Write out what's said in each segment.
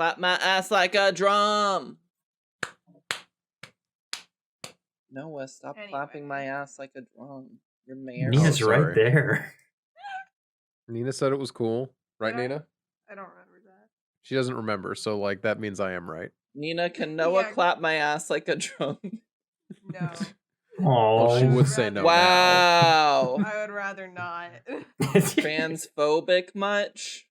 Clap my ass like a drum. Noah, stop clapping my ass like a drum. You're mayor. Nina's right there. Nina said it was cool. Right, Nina? I don't remember that. She doesn't remember, so like that means I am right. Nina, can Noah clap my ass like a drum? No. Oh, she would say no. Wow. I would rather not. Transphobic much?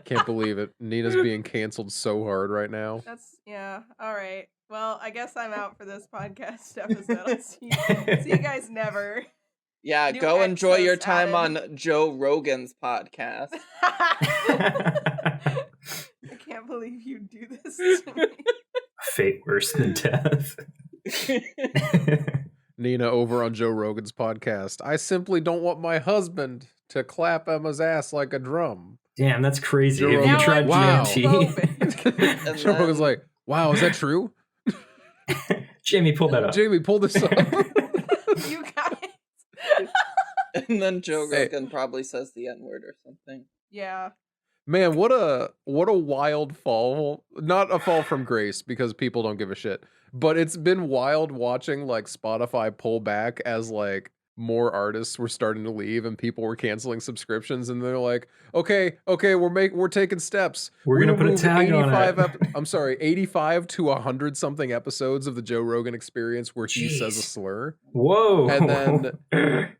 Can't believe it. Nina's being canceled so hard right now. Yeah. All right. Well, I guess I'm out for this podcast episode. I'll see you guys never. Yeah, go enjoy your time on Joe Rogan's podcast. I can't believe you do this to me. Fate worse than death. Nina over on Joe Rogan's podcast. I simply don't want my husband to clap Emma's ass like a drum. Damn, that's crazy. Joe Have you tried DMT? Joe Rogan's like, wow, is that true? Jamie, pull that up. Jamie, pull this up. You guys. And then Joe Rogan probably says the N-word or something. Yeah. Man, what a wild fall. Not a fall from grace because people don't give a shit. But it's been wild watching like Spotify pull back as like more artists were starting to leave and people were canceling subscriptions, and they're like, okay, we're taking steps. We're gonna put a tag on it. I'm sorry, 85 to 100 something episodes of the Joe Rogan Experience where he says a slur. Whoa. And then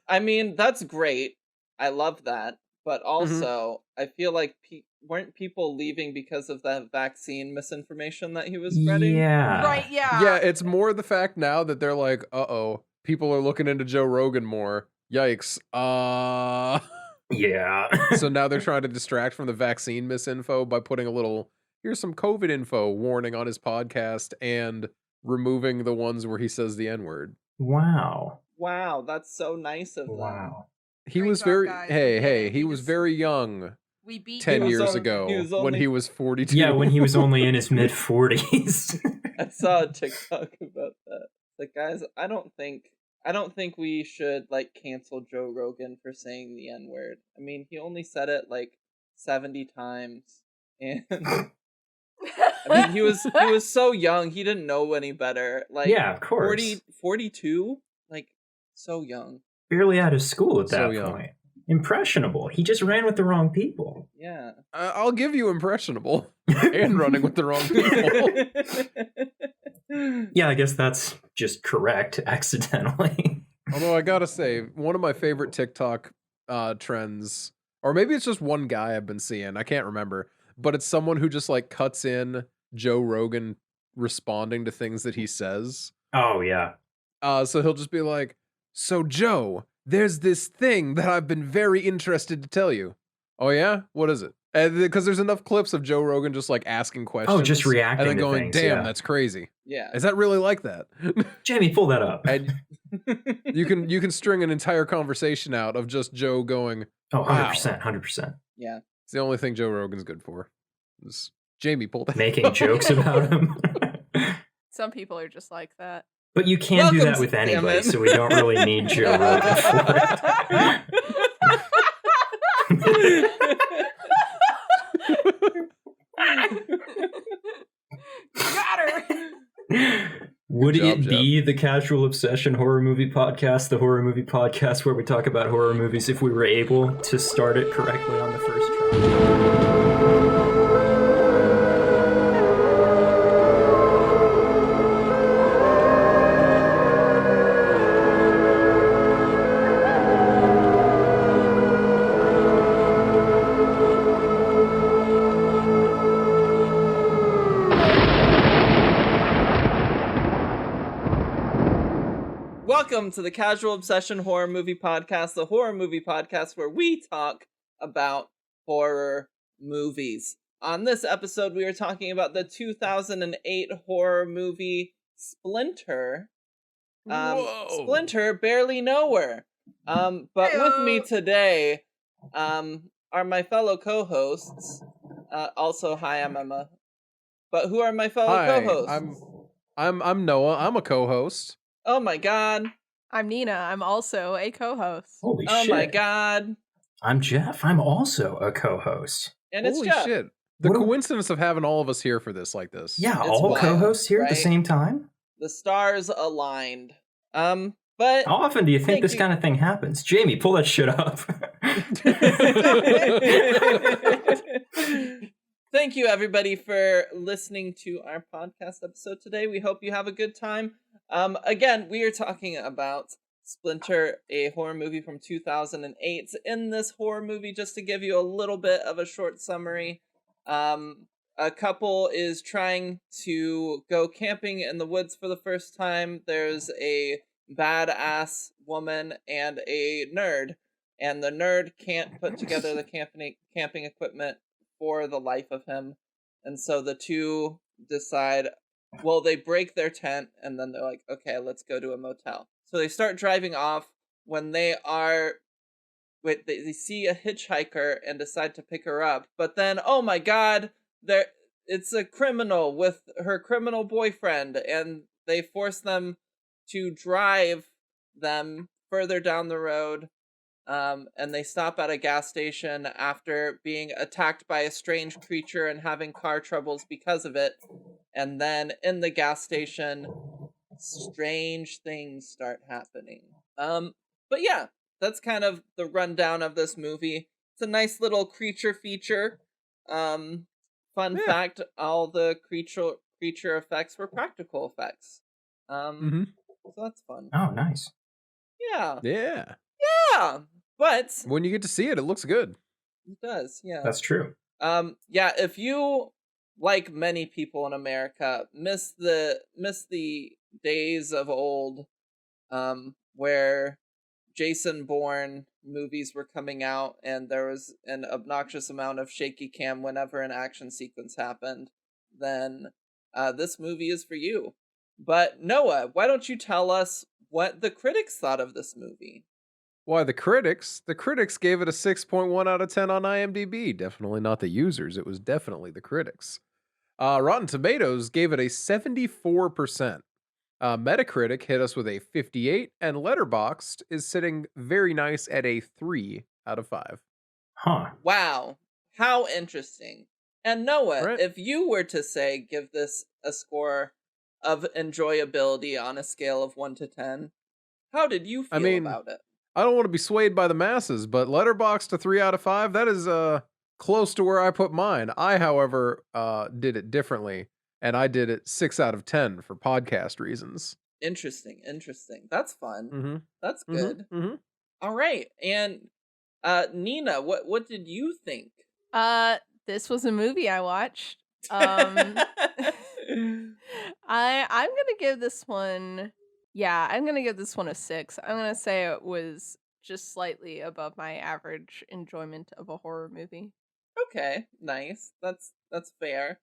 I mean, that's great. I love that. But also, I feel like weren't people leaving because of the vaccine misinformation that he was spreading? Yeah. Right, yeah. Yeah, it's more the fact now that they're like, uh-oh, people are looking into Joe Rogan more. Yikes. Yeah. So now they're trying to distract from the vaccine misinfo by putting a little, here's some COVID info warning on his podcast and removing the ones where he says the N-word. Wow. Wow, that's so nice of them. Wow. He was very, he was very young. We beat 10 years ago when he was 42. Yeah, when he was only in his mid-40s. I saw a TikTok about that. Like, guys, I don't think we should like cancel Joe Rogan for saying the N-word. I mean, he only said it like 70 times, and I mean, he was so young. He didn't know any better. Like, yeah, of course. 42, like so young. Barely out of school at that point. Impressionable. He just ran with the wrong people. Yeah. I'll give you impressionable and running with the wrong people. Yeah, I guess that's just correct accidentally. Although I gotta say, one of my favorite TikTok trends, or maybe it's just one guy I've been seeing, I can't remember, but it's someone who just like cuts in Joe Rogan responding to things that he says. Oh, yeah. So he'll just be like, so Joe, there's this thing that I've been very interested to tell you. Oh yeah? What is it? Because there's enough clips of Joe Rogan just like asking questions. Oh, just reacting and then going, things, damn, yeah. that's crazy. Yeah. Is that really like that? Jamie, pull that up. And you can string an entire conversation out of just Joe going, oh, 100%, wow. 100%. Yeah. It's the only thing Joe Rogan's good for. Jamie, pull that Making jokes about him. Some people are just like that. But you can do that with anybody, so we don't really need Joe Rogan for it. Got her! Would it be the Casual Obsession Horror Movie Podcast, the horror movie podcast where we talk about horror movies if we were able to start it correctly on the first try? Welcome to the Casual Obsession Horror Movie Podcast, the horror movie podcast where we talk about horror movies. On this episode, we are talking about the 2008 horror movie Splinter. Splinter, barely nowhere. But with me today are my fellow co-hosts. Also, hi, I'm Emma. But who are my fellow co-hosts? I'm Noah. I'm a co-host. Oh my god. I'm Nina. I'm also a co-host. Holy shit. Oh my god. I'm Jeff. I'm also a co-host. And it's Holy Jeff. shit. The What a- coincidence of having all of us here for this like this. Yeah, It's all wild, co-hosts here at the right? same time. The stars aligned. But How often do you think Thank this you. kind of thing happens? Jamie, pull that shit up. thank you everybody for listening to our podcast episode today. We hope you have a good time. Again, we are talking about Splinter, a horror movie from 2008. In this horror movie, just to give you a little bit of a short summary, a couple is trying to go camping in the woods for the first time. There's a badass woman and a nerd, and the nerd can't put together the camping equipment for the life of him, and so the two decide, well, they break their tent, and then they're like, okay, let's go to a motel. So they start driving off. When they see a hitchhiker and decide to pick her up, but then, oh my god, it's a criminal with her criminal boyfriend, and they force them to drive them further down the road, and they stop at a gas station after being attacked by a strange creature and having car troubles because of it. And then in the gas station, strange things start happening. But yeah, that's kind of the rundown of this movie. It's a nice little creature feature. Fun fact, all the creature effects were practical effects. So that's fun. Oh, nice. Yeah. Yeah. Yeah. But When you get to see it, it looks good. it does, yeah. That's true. Yeah, if you, like many people in America, miss the days of old, where Jason Bourne movies were coming out and there was an obnoxious amount of shaky cam whenever an action sequence happened, then this movie is for you. But Noah, why don't you tell us what the critics thought of this movie? Why, the critics gave it a 6.1 out of 10 on IMDb. Definitely not the users. It was definitely the critics. Rotten Tomatoes gave it a 74%. Metacritic hit us with a 58, and Letterboxd is sitting very nice at a 3 out of 5. Huh. Wow, how interesting. And Noah, Right. if you were to say give this a score of enjoyability on a scale of 1 to 10, how did you feel about it? I don't want to be swayed by the masses, but Letterboxd to 3 out of 5, that is close to where I put mine. I, however, did it differently, and I did it 6 out of 10 for podcast reasons. Interesting. That's fun. Mm-hmm. That's good. Mm-hmm. All right. And Nina, what did you think? This was a movie I watched. I'm gonna give this one. Yeah, I'm gonna give this one a 6. I'm gonna say it was just slightly above my average enjoyment of a horror movie. Okay, nice. That's fair.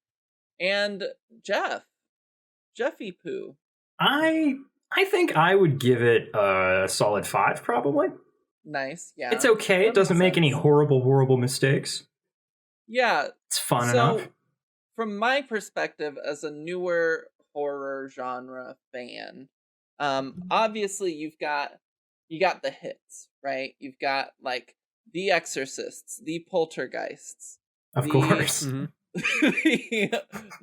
And Jeffy Poo. I think I would give it a solid 5, probably. Nice, yeah. It's okay. It That doesn't makes make any sense. horrible mistakes. Yeah, It's fun so enough. from my perspective as a newer horror genre fan, obviously you got the hits, right? You've got like The Exorcists, The Poltergeists, Of course. Mm-hmm.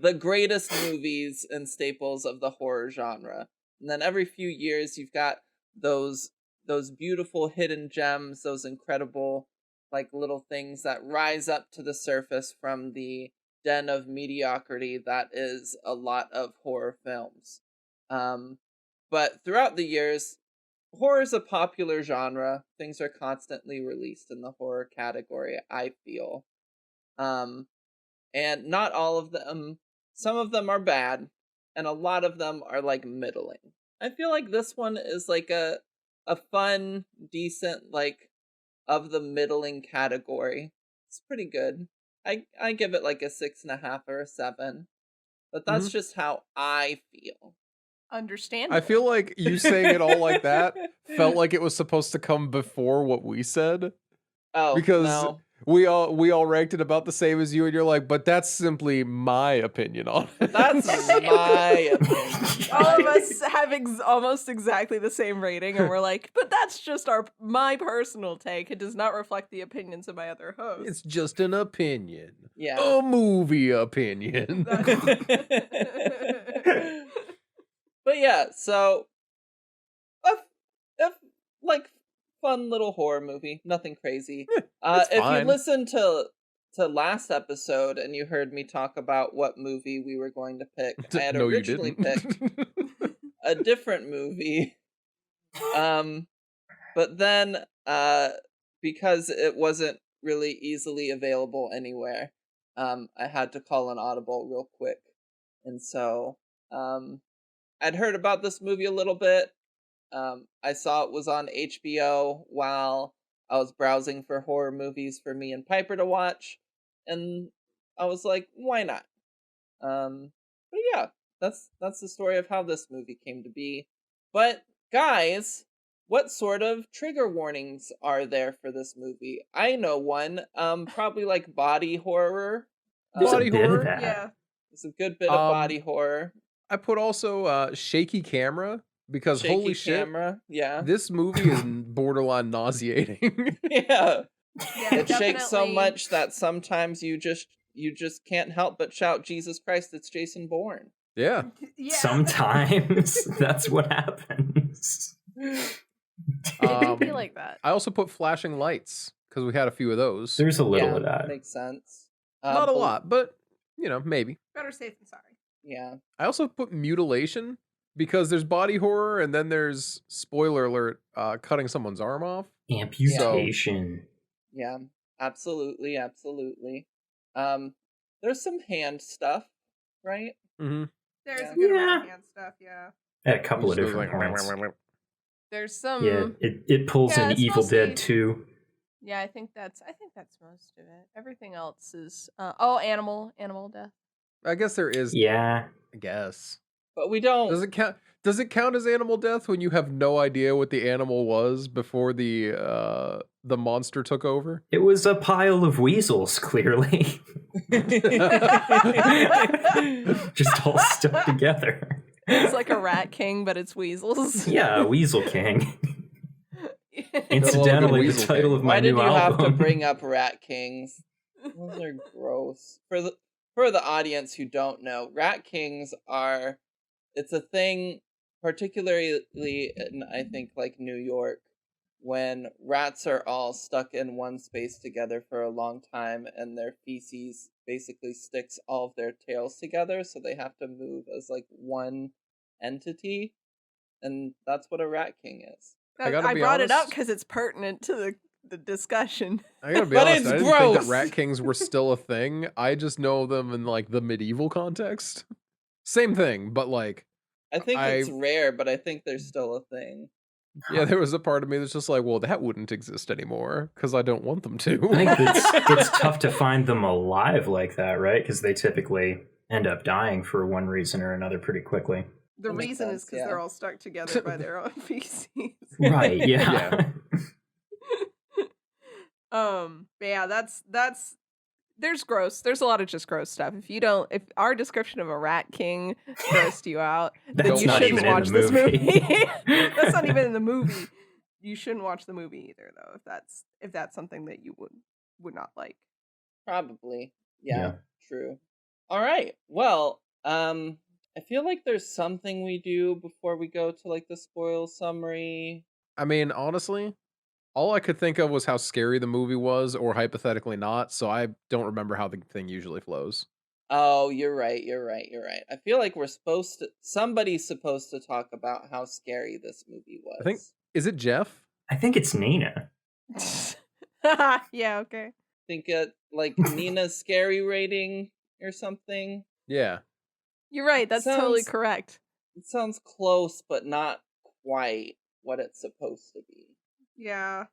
the greatest movies and staples of the horror genre. And then every few years you've got those beautiful hidden gems, those incredible like little things that rise up to the surface from the den of mediocrity that is a lot of horror films. But throughout the years, horror is a popular genre. Things are constantly released in the horror category, I feel. And not all of them, some of them are bad, and a lot of them are like middling. I feel like this one is like a fun, decent, like of the middling category. It's pretty good. I give it like a 6.5 or a 7. But that's just how I feel. Understandable. I feel like you saying it all like that felt like it was supposed to come before what we said. Oh, Because no. we all ranked it about the same as you, and you're like, but that's simply my opinion on it. That's my opinion. All of us have almost exactly the same rating, and we're like, but that's just my personal take. It does not reflect the opinions of my other hosts. It's just an opinion. Yeah. A movie opinion. But yeah, so a like fun little horror movie, nothing crazy. It's if fine. you listened to last episode and you heard me talk about what movie we were going to pick, I had No, you originally didn't. picked a different movie. But then because it wasn't really easily available anywhere, I had to call an audible real quick. And so I'd heard about this movie a little bit. I saw it was on HBO while I was browsing for horror movies for me and Piper to watch, and I was like, why not? But yeah, that's the story of how this movie came to be. But guys, what sort of trigger warnings are there for this movie? I know one. Probably like body horror. There's Body a bit horror? of that. Yeah. It's a good bit of body horror. I put also shaky camera because Shaky holy shit, camera. Yeah. this movie is borderline nauseating. Yeah. Yeah, It shakes so definitely. much that sometimes you just can't help but shout, Jesus Christ, it's Jason Bourne. Yeah. Yeah. Sometimes that's what happens. It did feel like that. I also put flashing lights because we had a few of those. There's a little of that. Makes sense. Not a but- lot, but maybe. Better safe than sorry. Yeah. I also put mutilation because there's body horror and then there's spoiler alert, cutting someone's arm off. Amputation. Yeah. Absolutely. Absolutely. There's some hand stuff, right? Mm-hmm. There's Yeah. a good amount Yeah. of hand stuff, yeah. At a couple of different points. There's some Yeah, it pulls yeah, in it's Evil Dead mostly- 2. Yeah, I think that's most of it. Everything else is animal death. I guess there is. Yeah. I guess. But we don't. Does it count? Does it count as animal death when you have no idea what the animal was before the monster took over? It was a pile of weasels, clearly. Just all stuck together. It's like a rat king, but it's weasels. Yeah, Weasel King. Gotta love Incidentally, the the Weasel title King. of my Why did new you album. have to bring up Rat Kings? Those are gross. For the audience who don't know, Rat Kings are, it's a thing particularly in, I think, like New York, when rats are all stuck in one space together for a long time and their feces basically sticks all of their tails together, so they have to move as like one entity, and that's what a Rat King is. I gotta I be brought it up honest. because it's pertinent to the discussion. I gotta be But honest. it's I didn't think gross. that rat kings were still a thing. I just know them in like the medieval context. Same thing, but like, I think it's rare, but I think there's still a thing. yeah, there was a part of me that's just like, well, that wouldn't exist anymore because I don't want them to. I think it's tough to find them alive like that, right? Because they typically end up dying for one reason or another pretty quickly. The That makes reason is sense, because yeah. they're all stuck together by their own feces. Right, yeah. Yeah. But yeah, that's there's a lot of just gross stuff. If our description of a rat king grossed you out, then That's you not shouldn't even in watch the this movie. movie. That's not even in the movie. You shouldn't watch the movie either, though, if that's something that you would not like. Probably. Yeah, Yeah. true. All right. Well, I feel like there's something we do before we go to like the spoil summary. I mean, honestly, all I could think of was how scary the movie was, or hypothetically not. So I don't remember how the thing usually flows. Oh, you're right. I feel like somebody's supposed to talk about how scary this movie was. I think is it Jeff? I think it's Nina. Yeah, okay. think it like Nina's scary rating or something. Yeah. You're right. That's totally Sounds- correct. It sounds close, but not quite what it's supposed to be. Yeah.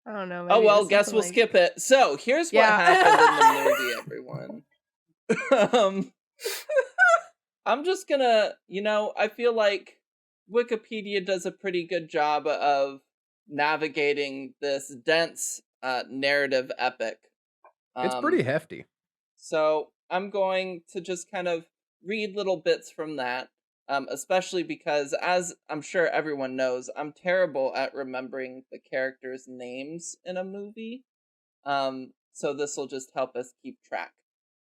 I don't know. Oh maybe well, it's guess something we'll like- skip it. So here's what Yeah. happened in the movie, everyone. I'm just gonna, I feel like Wikipedia does a pretty good job of navigating this dense narrative epic It's pretty hefty. So I'm going to just kind of read little bits from that, especially because, as I'm sure everyone knows, I'm terrible at remembering the characters' names in a movie. So this will just help us keep track.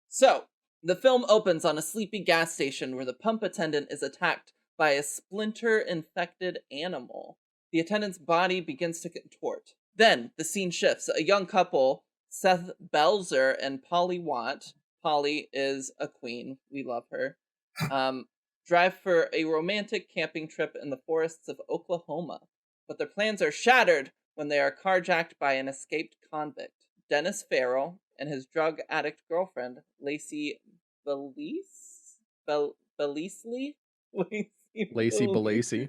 So, the film opens on a sleepy gas station where the pump attendant is attacked by a splinter-infected animal. The attendant's body begins to contort. Then, the scene shifts. A young couple, Seth Belzer and Polly Watt, Polly is a queen, we love her, drive for a romantic camping trip in the forests of Oklahoma. But their plans are shattered when they are carjacked by an escaped convict, Dennis Farrell, and his drug addict girlfriend, Lacey Belisley? Lacey Belacy. Belisley.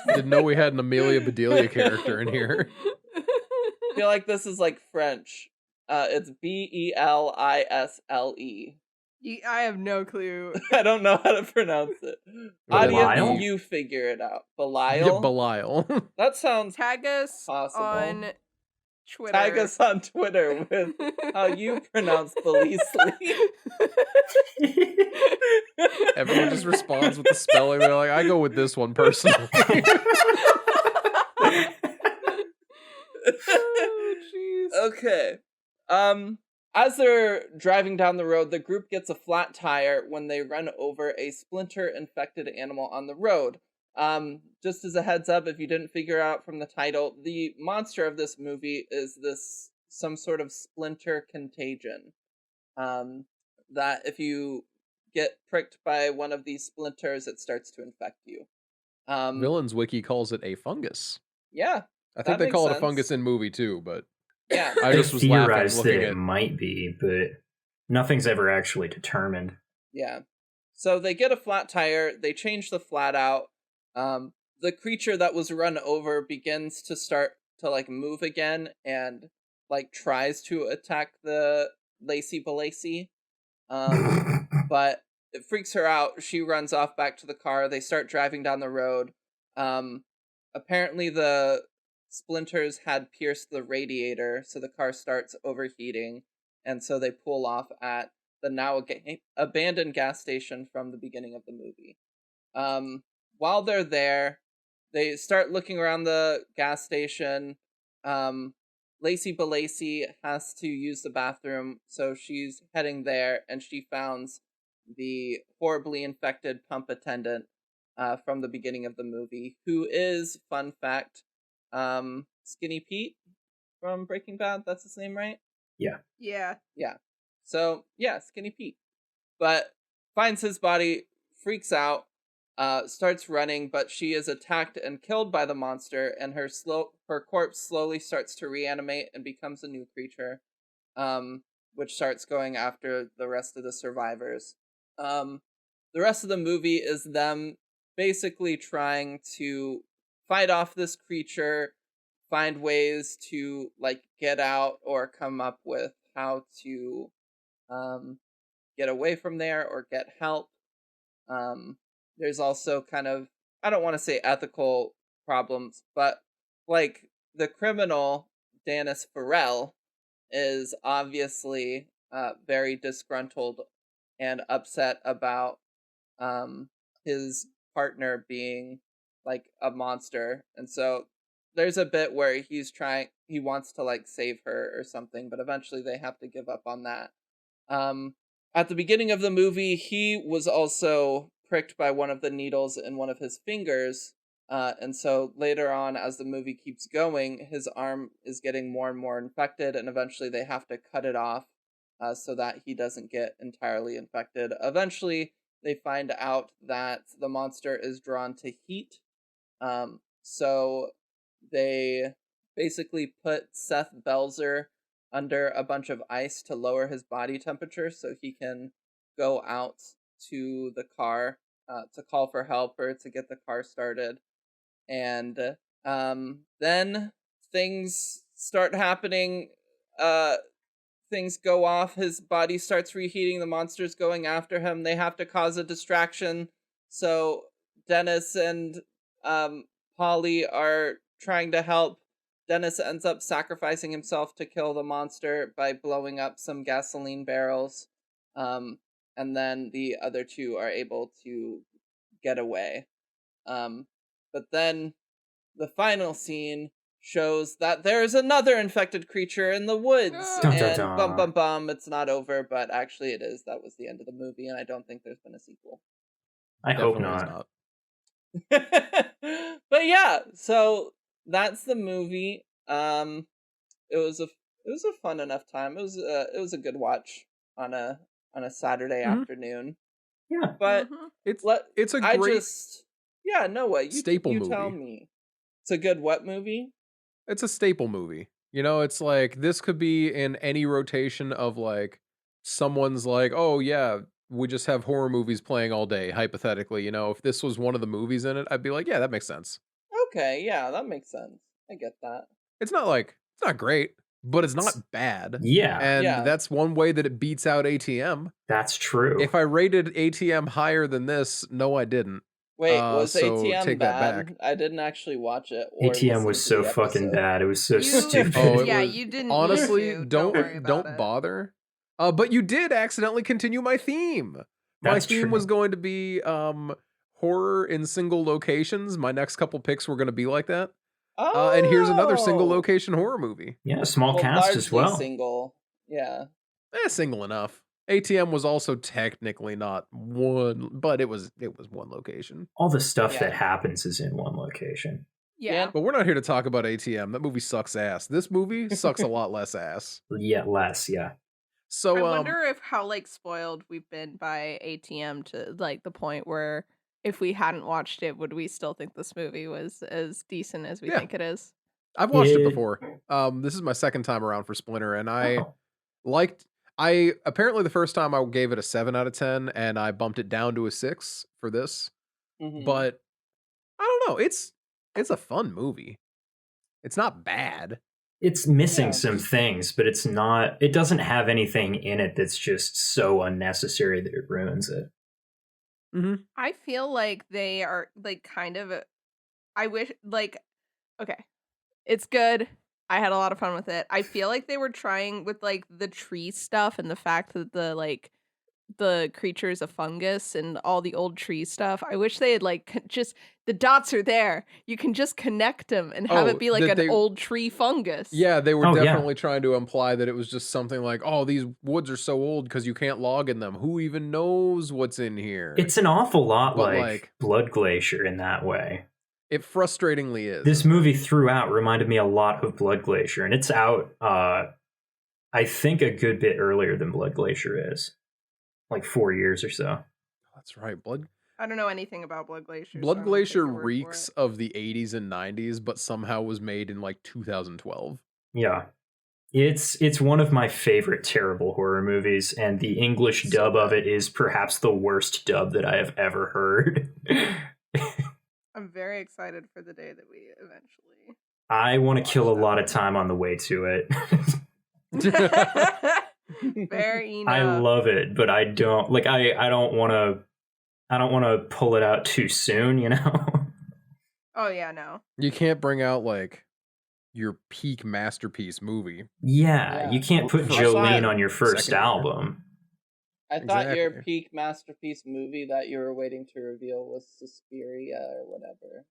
Didn't know we had an Amelia Bedelia character in here. I feel like this is like French. It's Belisle. I have no clue. I don't know how to pronounce it. Belial? Audience, you figure it out. Belial? Yeah, Belial. That sounds Tag us possible. on Twitter. Tag us on Twitter with how you pronounce Belisley. Everyone just responds with the spelling. They're like, I go with this one personally. Oh, jeez. Okay. As they're driving down the road, the group gets a flat tire when they run over a splinter-infected animal on the road. Just as a heads up, if you didn't figure out from the title, the monster of this movie is some sort of splinter contagion. That if you get pricked by one of these splinters, it starts to infect you. Villains Wiki calls it a fungus. Yeah. I think That they call makes it a fungus sense. in movie too, but Yeah. I They just was laughing theorized that looking it at. might be, but nothing's ever actually determined. Yeah. So they get a flat tire, they change the flat out. The creature that was run over begins to start to like move again and like tries to attack the Lacey Belacy. But it freaks her out. She runs off back to the car. They start driving down the road. Apparently the splinters had pierced the radiator, so the car starts overheating, and so they pull off at the now abandoned gas station from the beginning of the movie. While they're there, they start looking around the gas station. Lacey Belacy has to use the bathroom, so she's heading there, and she founds the horribly infected pump attendant from the beginning of the movie, who is, fun fact, Skinny Pete from Breaking Bad. That's his name, right? Yeah. Yeah. Yeah. So, yeah, Skinny Pete. But finds his body, freaks out, starts running, but she is attacked and killed by the monster, and her corpse slowly starts to reanimate and becomes a new creature, which starts going after the rest of the survivors. The rest of the movie is them basically trying to fight off this creature, find ways to like get out or come up with how to get away from there or get help. There's also kind of, I don't want to say ethical problems, but like the criminal, Dennis Farrell, is obviously very disgruntled and upset about his partner being like a monster. And so there's a bit where he wants to like save her or something, but eventually they have to give up on that. At the beginning of the movie, he was also pricked by one of the needles in one of his fingers. And so later on, as the movie keeps going, his arm is getting more and more infected, and eventually they have to cut it off so that he doesn't get entirely infected. Eventually, they find out that the monster is drawn to heat. So they basically put Seth Belzer under a bunch of ice to lower his body temperature so he can go out to the car to call for help or to get the car started. And then things start happening. Things go off. His body starts reheating. The monster's going after him. They have to cause a distraction. So Dennis and Polly are trying to help Dennis ends up sacrificing himself to kill the monster by blowing up some gasoline barrels. And then the other two are able to get away. But then the final scene shows that there's another infected creature in the woods. Dun, dun, And dun. bum bum bum, it's not over, but actually it is. That was the end of the movie, and I don't think there's been a sequel. I hope Definitely is not. But yeah, so that's the movie. It was a fun enough time. It was a good watch on a Saturday Mhm. afternoon. Yeah. But Mhm. It's a I great just Noah, you staple you tell movie. me. It's a good what movie? It's a staple movie. You know, it's like this could be in any rotation of like someone's like, oh yeah, we just have horror movies playing all day, hypothetically. You know, if this was one of the movies in it, I'd be like, yeah, that makes sense. Okay, yeah, that makes sense. I get that. It's not great, but it's not bad. Yeah, And Yeah. that's one way that it beats out ATM. that's true. If I rated ATM higher than this, no, I didn't. Wait, was so ATM take that bad? back. I didn't actually watch it. Or ATM was listen to so the fucking episode. bad. It was so You- stupid. Oh, it Yeah, was, you didn't honestly, need to. Don't worry about it. bother. But you did accidentally continue my theme. My That's theme true. was going to be horror in single locations. My next couple picks were going to be like that. And here's another single Oh! location horror movie. Yeah, small Well, cast as largely well. single. Yeah. Single enough. ATM was also technically not one, but it was one location. All the stuff Yeah. that happens is in one location. Yeah. But we're not here to talk about ATM. That movie sucks ass. This movie sucks a lot less ass. Yet less, yeah. So I wonder if how like spoiled we've been by ATM to like the point where if we hadn't watched it, would we still think this movie was as decent as we Yeah. think it is? I've watched it It- before. This is my second time around for Splinter, and I Oh. apparently the first time I gave it a 7 out of 10, and I bumped it down to a 6 for this. Mhm. But I don't know. It's a fun movie. It's not bad. It's missing Yeah. some things, but it doesn't have anything in it that's just so unnecessary that it ruins it. I feel like they are like kind of I wish like okay. It's good. I had a lot of fun with it. I feel like they were trying with like the tree stuff and the fact that the creature is a fungus and all the old tree stuff. I wish they had like just the dots are there. You can just connect them and have Oh, it be like that an they- old tree fungus. Yeah, they were Oh, yeah. definitely trying to imply that it was just something like, oh, these woods are so old because you can't log in them. Who even knows what's in here? It's an awful lot But, like Blood Glacier in that way. It frustratingly is. This movie throughout reminded me a lot of Blood Glacier, and it's out, I think, a good bit earlier than Blood Glacier is. Like 4 years or so. That's right. Blood I don't know anything about Blood Glacier. so I'm Blood gonna take Glacier your word for reeks it. of the 80s and 90s, but somehow was made in like 2012. Yeah. It's one of my favorite terrible horror movies, and the English So dub of bad. it is perhaps the worst dub that I have ever heard. I'm very excited for the day that we eventually I want to Watch kill a that lot of one. time on the way to it. Fair enough. I love it, but I don't like I don't want to pull it out too soon, you know. Oh yeah, no. You can't bring out like your peak masterpiece movie. Yeah, you can't put For Jolene sure. on your first Second year. album. I thought your Exactly. peak masterpiece movie that you were waiting to reveal was Suspiria or whatever.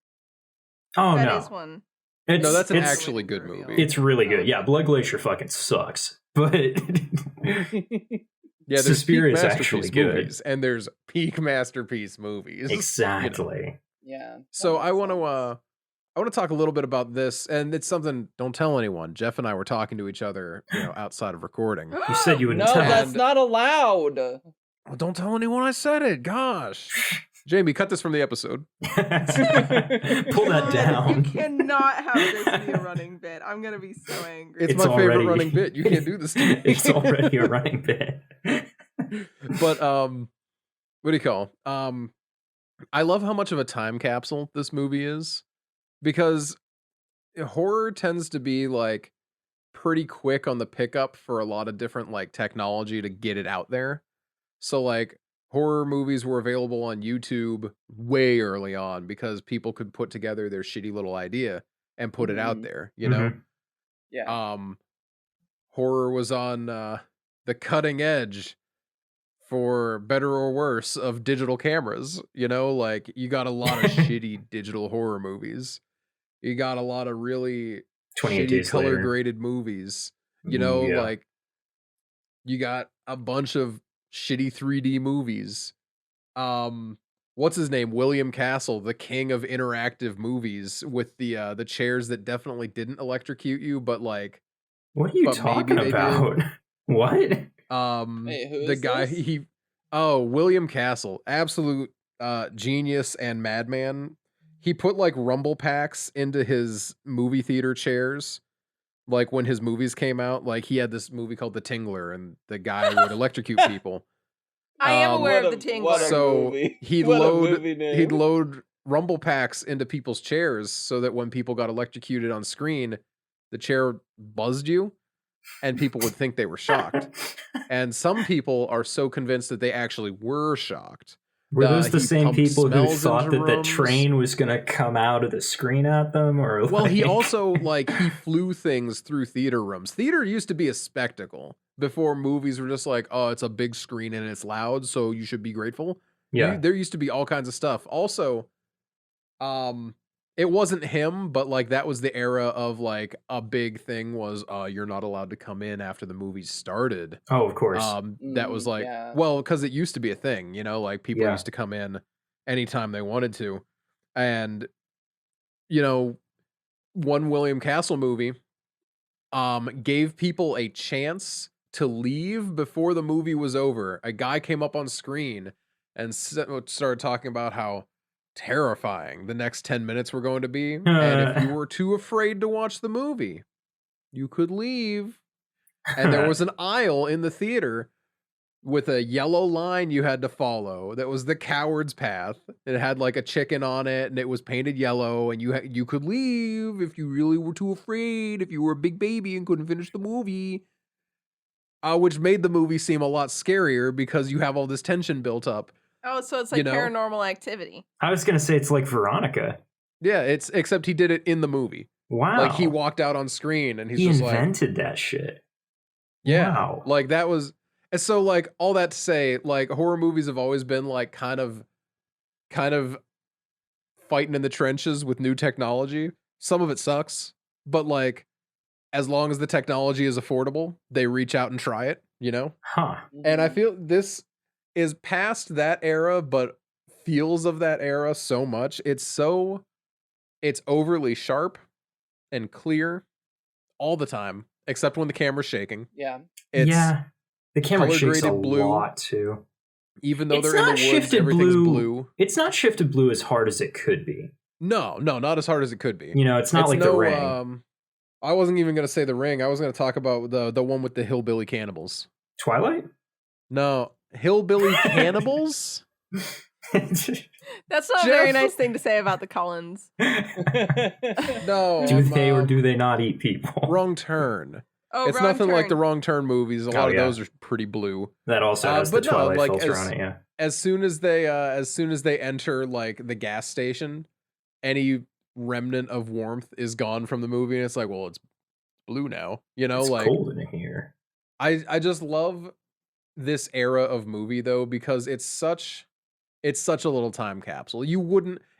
Oh That no. is one. It's, No, that's an it's- actually good movie. It's really good. Yeah, Okay. Blood Glacier fucking sucks. But Yeah, there's Suspiria peak is masterpiece actually good. movies, and there's peak masterpiece movies. You know. Exactly. Yeah. that So makes I want sense. to talk a little bit about this, and it's something. Don't tell anyone. Jeff and I were talking to each other, outside of recording. You said you wouldn't No, tell. that's And- not allowed. Well, don't tell anyone I said it. Gosh, Jamie, cut this from the episode. Pull that God, down. You cannot have this be a running bit. I'm gonna be so angry. It's It's my favorite already- running bit. You can't do this to me. It's already a running bit. But what do you call? I love how much of a time capsule this movie is, because horror tends to be like pretty quick on the pickup for a lot of different like technology to get it out there. So like horror movies were available on YouTube way early on because people could put together their shitty little idea and put it out Mhm. there, you know? Mhm. Yeah. Horror was on the cutting edge, for better or worse, of digital cameras. You know, like you got a lot of shitty digital horror movies. You got a lot of really 28 shitty Days color Later. graded movies. You Ooh, know, yeah. like you got a bunch of shitty 3D movies. What's his name? William Castle, the king of interactive movies, with the chairs that definitely didn't electrocute you, but What are you maybe talking they about? did. What? Wait, who The is guy this? William Castle, absolute genius and madman. He put like rumble packs into his movie theater chairs. Like when his movies came out, like he had this movie called The Tingler, and the guy would electrocute people. I am aware What of the a what a Tingler. So movie! he'd What a load movie name! rumble packs into people's chairs so that when people got electrocuted on screen, the chair buzzed you, and people would think they were shocked. And some people are so convinced that they actually were shocked. Were those the He same pumped people who smells thought into that the rooms. train was going to come out of the screen at them? Or Well, he like- also he flew things through theater rooms. Theater used to be a spectacle before movies were just like, oh, it's a big screen and it's loud, so you should be grateful. Yeah. There used to be all kinds of stuff. Also, it wasn't him, but like that was the era of like a big thing was you're not allowed to come in after the movie started. Oh, of course. That was like, Yeah. well, because it used to be a thing, you know, like people Yeah. used to come in anytime they wanted to. And, you know, one William Castle movie gave people a chance to leave before the movie was over. A guy came up on screen and started talking about how terrifying the next 10 minutes were going to be. And if you were too afraid to watch the movie, you could leave. And there was an aisle in the theater with a yellow line you had to follow that was the coward's path. It had like a chicken on it, and it was painted yellow, and you could leave if you really were too afraid, if you were a big baby and couldn't finish the movie. Which made the movie seem a lot scarier because you have all this tension built up. Oh, so it's like Paranormal Activity. I was going to say it's like Veronica. Yeah, except he did it in the movie. Wow. Like he walked out on screen and he just invented that shit. Yeah. Wow. Like that was. And so like all that to say, like horror movies have always been like kind of fighting in the trenches with new technology. Some of it sucks, but like as long as the technology is affordable, they reach out and try it, you know? Huh. And I feel this is past that era, but feels of that era so much. It's overly sharp and clear all the time, except when the camera's shaking. Yeah. Yeah. The camera shakes a color-graded blue. lot too. Even though It's they're in not the woods, shifted everything's blue. blue. It's not shifted blue as hard as it could be. No, not as hard as it could be. You know, it's not like The Ring. I wasn't even going to say The Ring. I was going to talk about the one with the hillbilly cannibals. Twilight? No, hillbilly cannibals? That's not a very nice thing to say about the Cullens. No. Do they or do they not eat people? Wrong Turn. Oh, It's Wrong nothing Turn. like the Wrong Turn movies. A lot of yeah. those are pretty blue. That also has the but no, Twilight like, filter on it, yeah. As soon as they enter like the gas station, any remnant of warmth is gone from the movie, and it's like, well, it's blue now. You know, It's like cold in here. I just love this era of movie though, because it's such a little time capsule.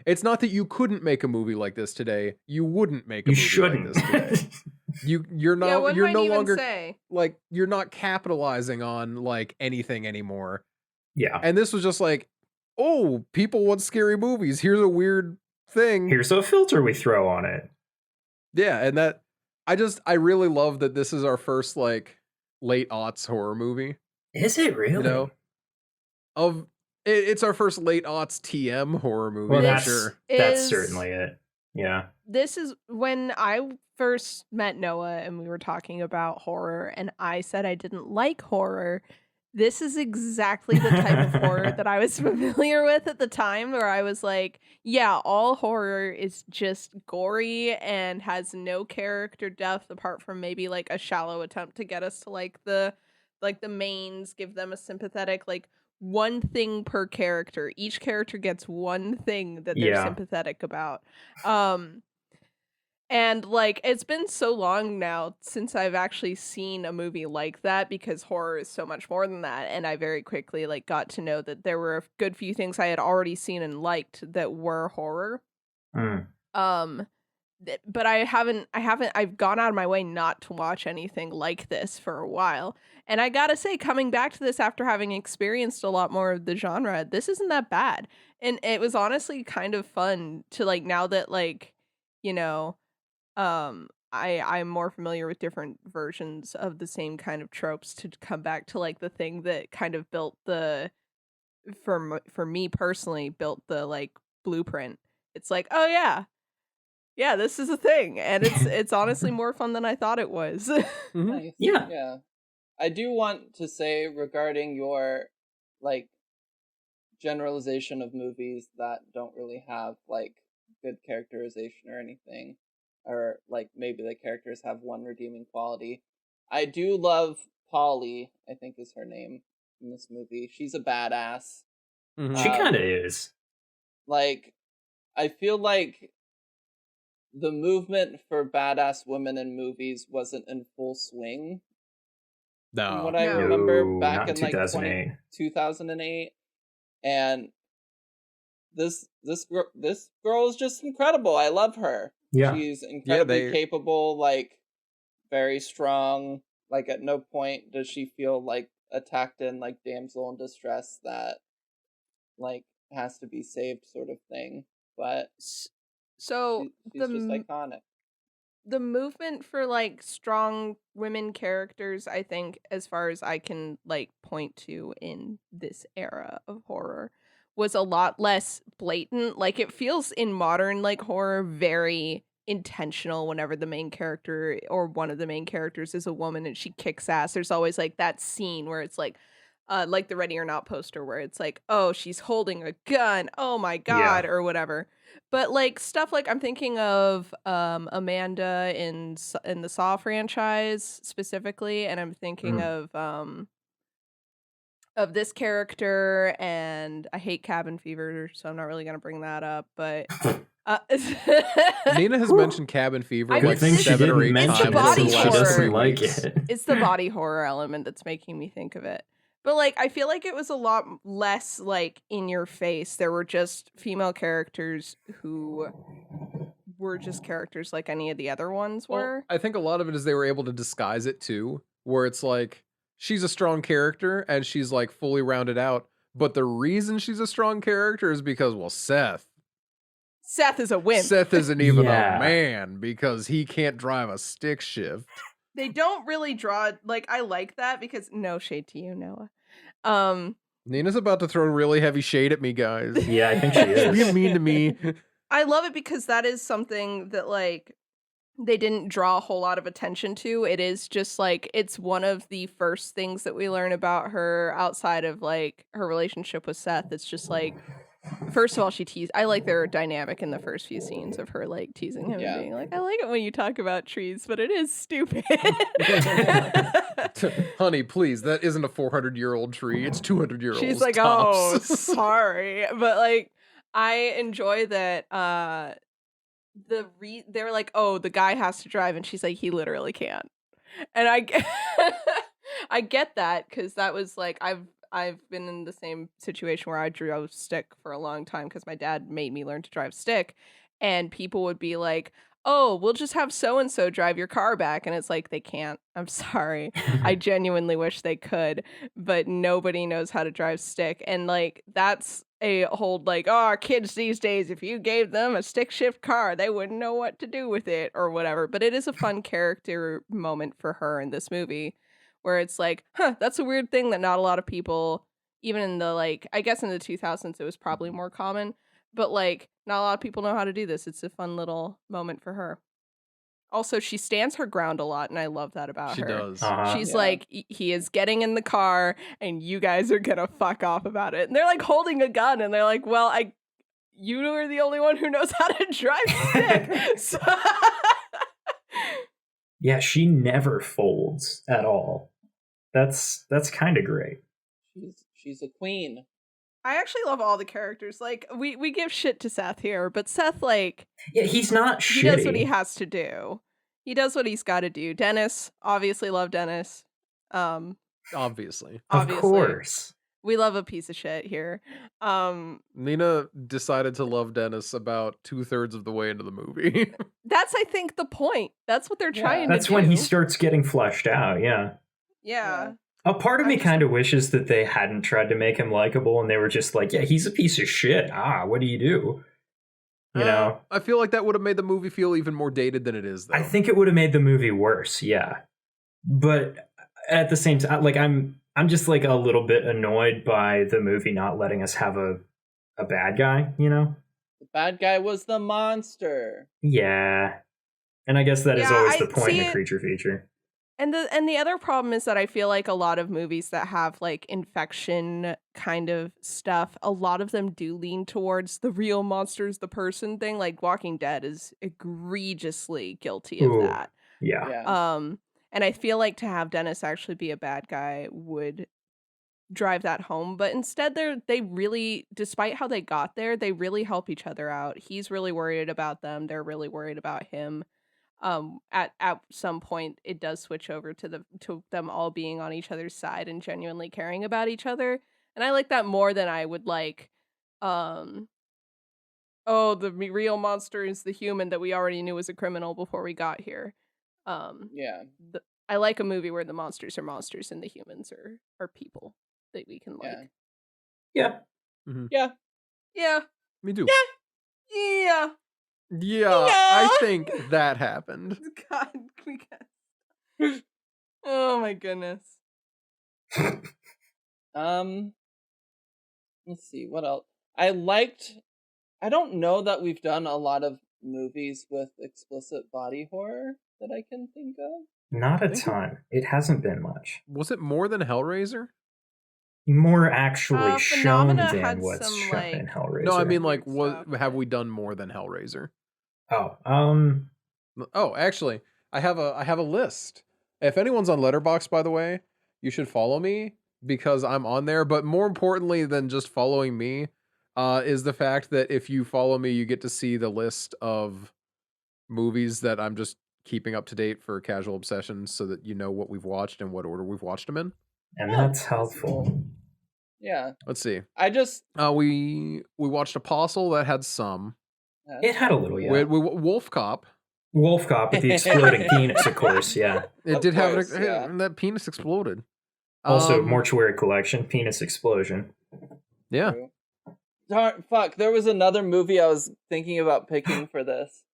It's not that you couldn't make a movie like this today. You wouldn't make a You movie shouldn't. like this today. You're Yeah, not one you're might no even longer say. like you're not capitalizing on like anything anymore. Yeah. And this was just like, oh, people want scary movies. Here's a weird thing. Here's a filter we throw on it. Yeah, and that I really love that this is our first like late aughts horror movie. Is it really? You know, it's our first late aughts TM horror movie. Well, for that's sure. that's certainly it. Yeah. This is when I first met Noah and we were talking about horror, and I said I didn't like horror. This is exactly the type of horror that I was familiar with at the time, where I was like, yeah, all horror is just gory and has no character depth apart from maybe like a shallow attempt to get us to like the mains, give them a sympathetic like one thing per character. Each character gets one thing that they're sympathetic about. And like it's been so long now since I've actually seen a movie like that, because horror is so much more than that, and I very quickly like got to know that there were a good few things I had already seen and liked that were horror. Mm. But I've gone out of my way not to watch anything like this for a while. And I gotta say, coming back to this after having experienced a lot more of the genre, this isn't that bad. And it was honestly kind of fun to like, now that like, you know, I'm more familiar with different versions of the same kind of tropes, to come back to like the thing that kind of built the, for me personally, built the like blueprint. It's like, oh yeah, this is a thing, and it's honestly more fun than I thought it was. Nice. Yeah. Yeah. I do want to say regarding your like generalization of movies that don't really have like good characterization or anything, or like maybe the characters have one redeeming quality. I do love Polly, I think is her name in this movie. She's a badass. She kind of is. Like, I feel like the movement for badass women in movies wasn't in full swing. From what I No. remember No, back not in in like 2008. 2008, and this girl is just incredible. I love her. Yeah. She's incredibly they- capable, like very strong. Like at no point does she feel like attacked in like damsel in distress that like has to be saved sort of thing. But So she's just iconic. the movement for like strong women characters, I think, as far as I can like point to in this era of horror, was a lot less blatant. Like it feels in modern like horror very intentional whenever the main character or one of the main characters is a woman and she kicks ass. There's always like that scene where it's like the Ready or Not poster where it's like, oh, she's holding a gun, oh my god, or whatever. But like stuff like I'm thinking of Amanda in the Saw franchise specifically, and I'm thinking of this character, and I hate Cabin Fever, so I'm not really gonna bring that up. But Nina has mentioned Cabin Fever I like think she 7 or 8 didn't times mention it in body the she last horror. doesn't 3 like weeks. it. it's the body horror element that's making me think of it. But like I feel like it was a lot less like in your face. There were just female characters who were just characters like any of the other ones Well, were. I think a lot of it is they were able to disguise it too, where it's like she's a strong character and she's like fully rounded out. But the reason she's a strong character is because, well, Seth Seth is a wimp. Seth isn't even Yeah. a man because he can't drive a stick shift. They don't really draw like I like that because no shade to you, Noah. Nina's about to throw really heavy shade at me, guys. Yeah, I think she She's is. being mean to me. I love it because that is something that like they didn't draw a whole lot of attention to. It is just like it's one of the first things that we learn about her outside of like her relationship with Seth. It's just like first of all, she teased. I like their dynamic in the first few scenes of her like teasing him Yeah. and being like, "I like it when you talk about trees, but it is stupid." Honey, please, that isn't a 400-year-old tree. It's 200-year-olds. She's like, tops. "Oh, sorry," but like I enjoy that. They're like, "Oh, the guy has to drive," and she's like, "He literally can't," and I get that because that was like I've been in the same situation where I drove stick for a long time because my dad made me learn to drive stick, and people would be like, "Oh, we'll just have so and so drive your car back," and it's like they can't. I'm sorry. I genuinely wish they could, but nobody knows how to drive stick, and like that's a whole like, oh, kids these days, if you gave them a stick shift car, they wouldn't know what to do with it or whatever. But it is a fun character moment for her in this movie where it's like, huh, that's a weird thing that not a lot of people, even in the like, I guess in the 2000s, it was probably more common, but like, not a lot of people know how to do this. It's a fun little moment for her. Also, she stands her ground a lot, and I love that about She her. does. She's Yeah. like, he is getting in the car, and you guys are gonna fuck off about it. And they're like holding a gun, and they're like, well, you are the only one who knows how to drive stick. So Yeah, she never folds at all. That's kind of great. She's a queen. I actually love all the characters. Like, we give shit to Seth here, but Seth, like... Yeah, he's not shitty. He does what he has to do. He does what he's got to do. Dennis, obviously love Dennis. Obviously. Of course. We love a piece of shit here. Nina decided to love Dennis about 2/3 of the way into the movie. That's, I think, the point. That's what they're trying to do. That's when he starts getting fleshed out, Yeah. A part of me kind of wishes that they hadn't tried to make him likable and they were just like, yeah, he's a piece of shit. What do you do? You know? I feel like that would have made the movie feel even more dated than it is, though. I think it would have made the movie worse, yeah. But at the same time, like, I'm just like a little bit annoyed by the movie not letting us have a bad guy, you know? The bad guy was the monster. Yeah. And I guess that is always the point in a it. creature feature. And the other problem is that I feel like a lot of movies that have like infection kind of stuff, a lot of them do lean towards the real monster's the person thing. Like Walking Dead is egregiously guilty of that. Yeah. And I feel like to have Dennis actually be a bad guy would drive that home. But instead they really, despite how they got there, they really help each other out. He's really worried about them. They're really worried about him. At some point it does switch over to them all being on each other's side and genuinely caring about each other, and I like that more than I would like the real monster is the human that we already knew was a criminal before we got here. I like a movie where the monsters are monsters and the humans are people that we can like. Yeah. Mm-hmm. Yeah. Me too. Yeah. I think that happened. God, we got... Oh my goodness. Let's see, what else? I don't know that we've done a lot of movies with explicit body horror that I can think of. Not a ton. It hasn't been much. Was it more than Hellraiser? More actually shown Phenomena than what's shown in Hellraiser. No, I mean, like, have we done more than Hellraiser? Actually, I have a list. If anyone's on Letterboxd, by the way, you should follow me because I'm on there. But more importantly than just following me, is the fact that if you follow me, you get to see the list of movies that I'm just keeping up to date for Casual Obsessions, so that you know what we've watched and what order we've watched them in. And that's helpful. Yeah. Let's see. We watched Apostle. That had some. It had a little, yeah. Wolf Cop with the exploding penis, of course, yeah. It did have that penis exploded. Also, Mortuary Collection, penis explosion. Yeah. Darn, fuck, there was another movie I was thinking about picking for this.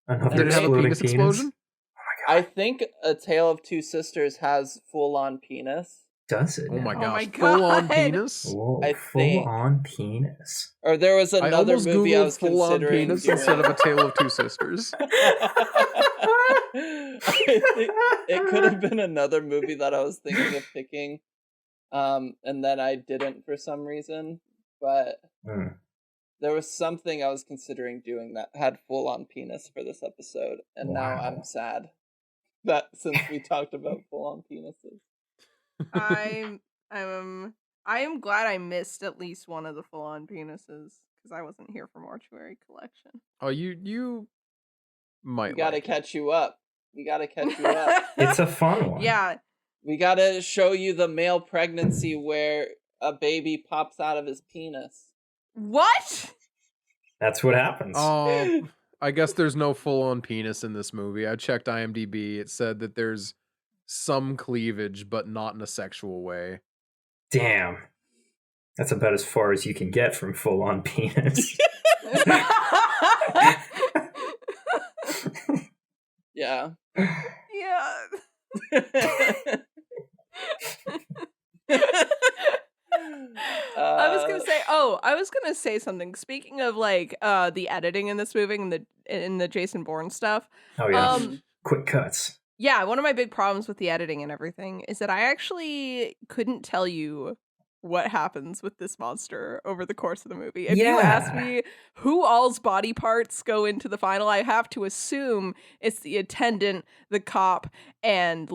Did it have a penis explosion? Oh my God. I think A Tale of Two Sisters has full-on penis. Does it? Oh my gosh. Full-on penis? Whoa, full-on penis. Or there was another movie I was considering. Penis instead of A Tale of Two Sisters. I think it could have been another movie that I was thinking of picking. And then I didn't for some reason. But there was something I was considering doing that had full-on penis for this episode. And now I'm sad that since we talked about full-on penises. I am glad I missed at least one of the full-on penises because I wasn't here for Mortuary Collection. Oh, you might. We gotta catch you up. It's a fun one. Yeah. We gotta show you the male pregnancy where a baby pops out of his penis. What? That's what happens. I guess there's no full-on penis in this movie. I checked IMDb. It said that there's some cleavage, but not in a sexual way. Damn. That's about as far as you can get from full-on penis. Yeah. Yeah. I was gonna say something. Speaking of like the editing in this movie and in the Jason Bourne stuff. Oh yeah. Quick cuts. Yeah, one of my big problems with the editing and everything is that I actually couldn't tell you what happens with this monster over the course of the movie. If you ask me who all's body parts go into the final, I have to assume it's the attendant, the cop, and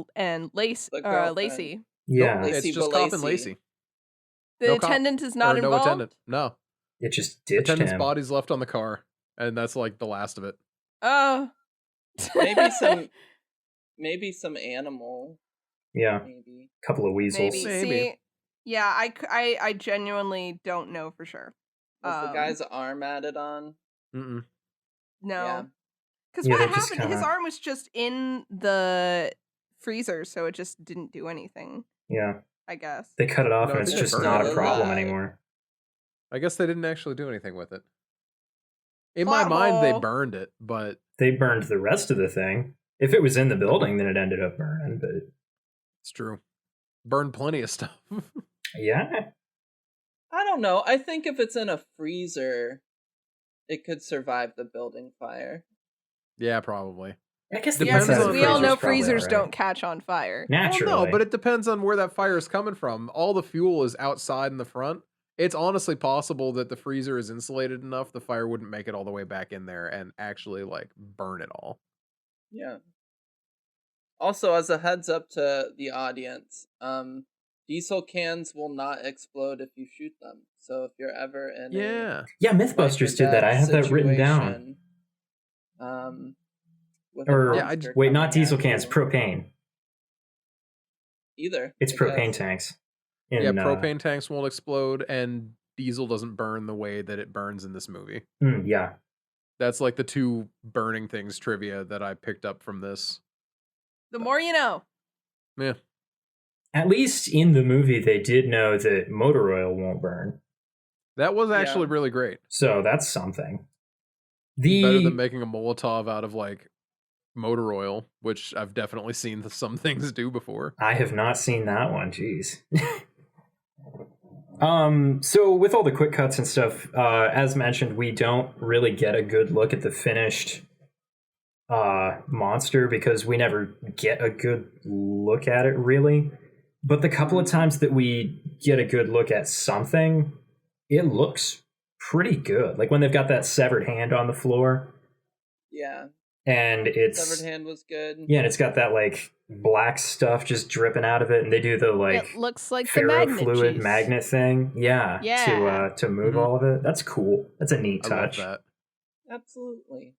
Lacey. Yeah, it's just Cop and Lacey. The cop. attendant is not Or involved. no attendant. No. It just ditched Attendant's him. body's left on the car, and that's like the last of it. Oh. maybe some animal. Yeah, Maybe. couple of weasels. Maybe. Maybe. See, yeah, I genuinely don't know for sure. Was the guy's arm added on? Mm-mm. No. Yeah. Because Yeah, what they just happened? His kinda- arm was just in the freezer, so it just didn't do anything, Yeah, I guess. they cut it off, No, and I it's think just they not a burned it problem alive. anymore. I guess they didn't actually do anything with it. In Plot my mind, they hole. burned it, but They burned the rest of the thing. If it was in the building, then it ended up burning. But it's true. Burned plenty of stuff. yeah, I don't know. I think if it's in a freezer, it could survive the building fire. Yeah, probably. I guess the Yeah, Depends inside on of because the the we all freezer's know probably freezers alright. don't catch on fire. Naturally. Well, no, but it depends on where that fire is coming from. All the fuel is outside in the front. It's honestly possible that the freezer is insulated enough the fire wouldn't make it all the way back in there and actually like burn it all. Yeah. Also, as a heads up to the audience, diesel cans will not explode if you shoot them. So if you're ever in Yeah. Yeah, a Mythbusters did that. I have that written down. situation, with Or a Yeah, monster wait, not coming diesel at cans, you- propane. Either. It's I propane guess. tanks. Yeah, In, propane tanks won't explode and diesel doesn't burn the way that it burns in this movie. Yeah. That's like the two burning things trivia that I picked up from this. The more you know. Yeah. At least in the movie, they did know that motor oil won't burn. That was actually Yeah. really great. So that's something. Better than making a Molotov out of like motor oil, which I've definitely seen some things do before. I have not seen that one. Jeez. So with all the quick cuts and stuff, as mentioned, we don't really get a good look at the finished monster because we never get a good look at it really. But the couple of times that we get a good look at something, it looks pretty good. Like when they've got that severed hand on the floor, Yeah. and it's Severed hand was good. yeah, and it's got that like black stuff just dripping out of it, and they do the like It looks like the magnet ferrofluid juice. magnet thing, Yeah. to move Mhm. all of it. That's cool. That's a neat I love touch. that. Absolutely.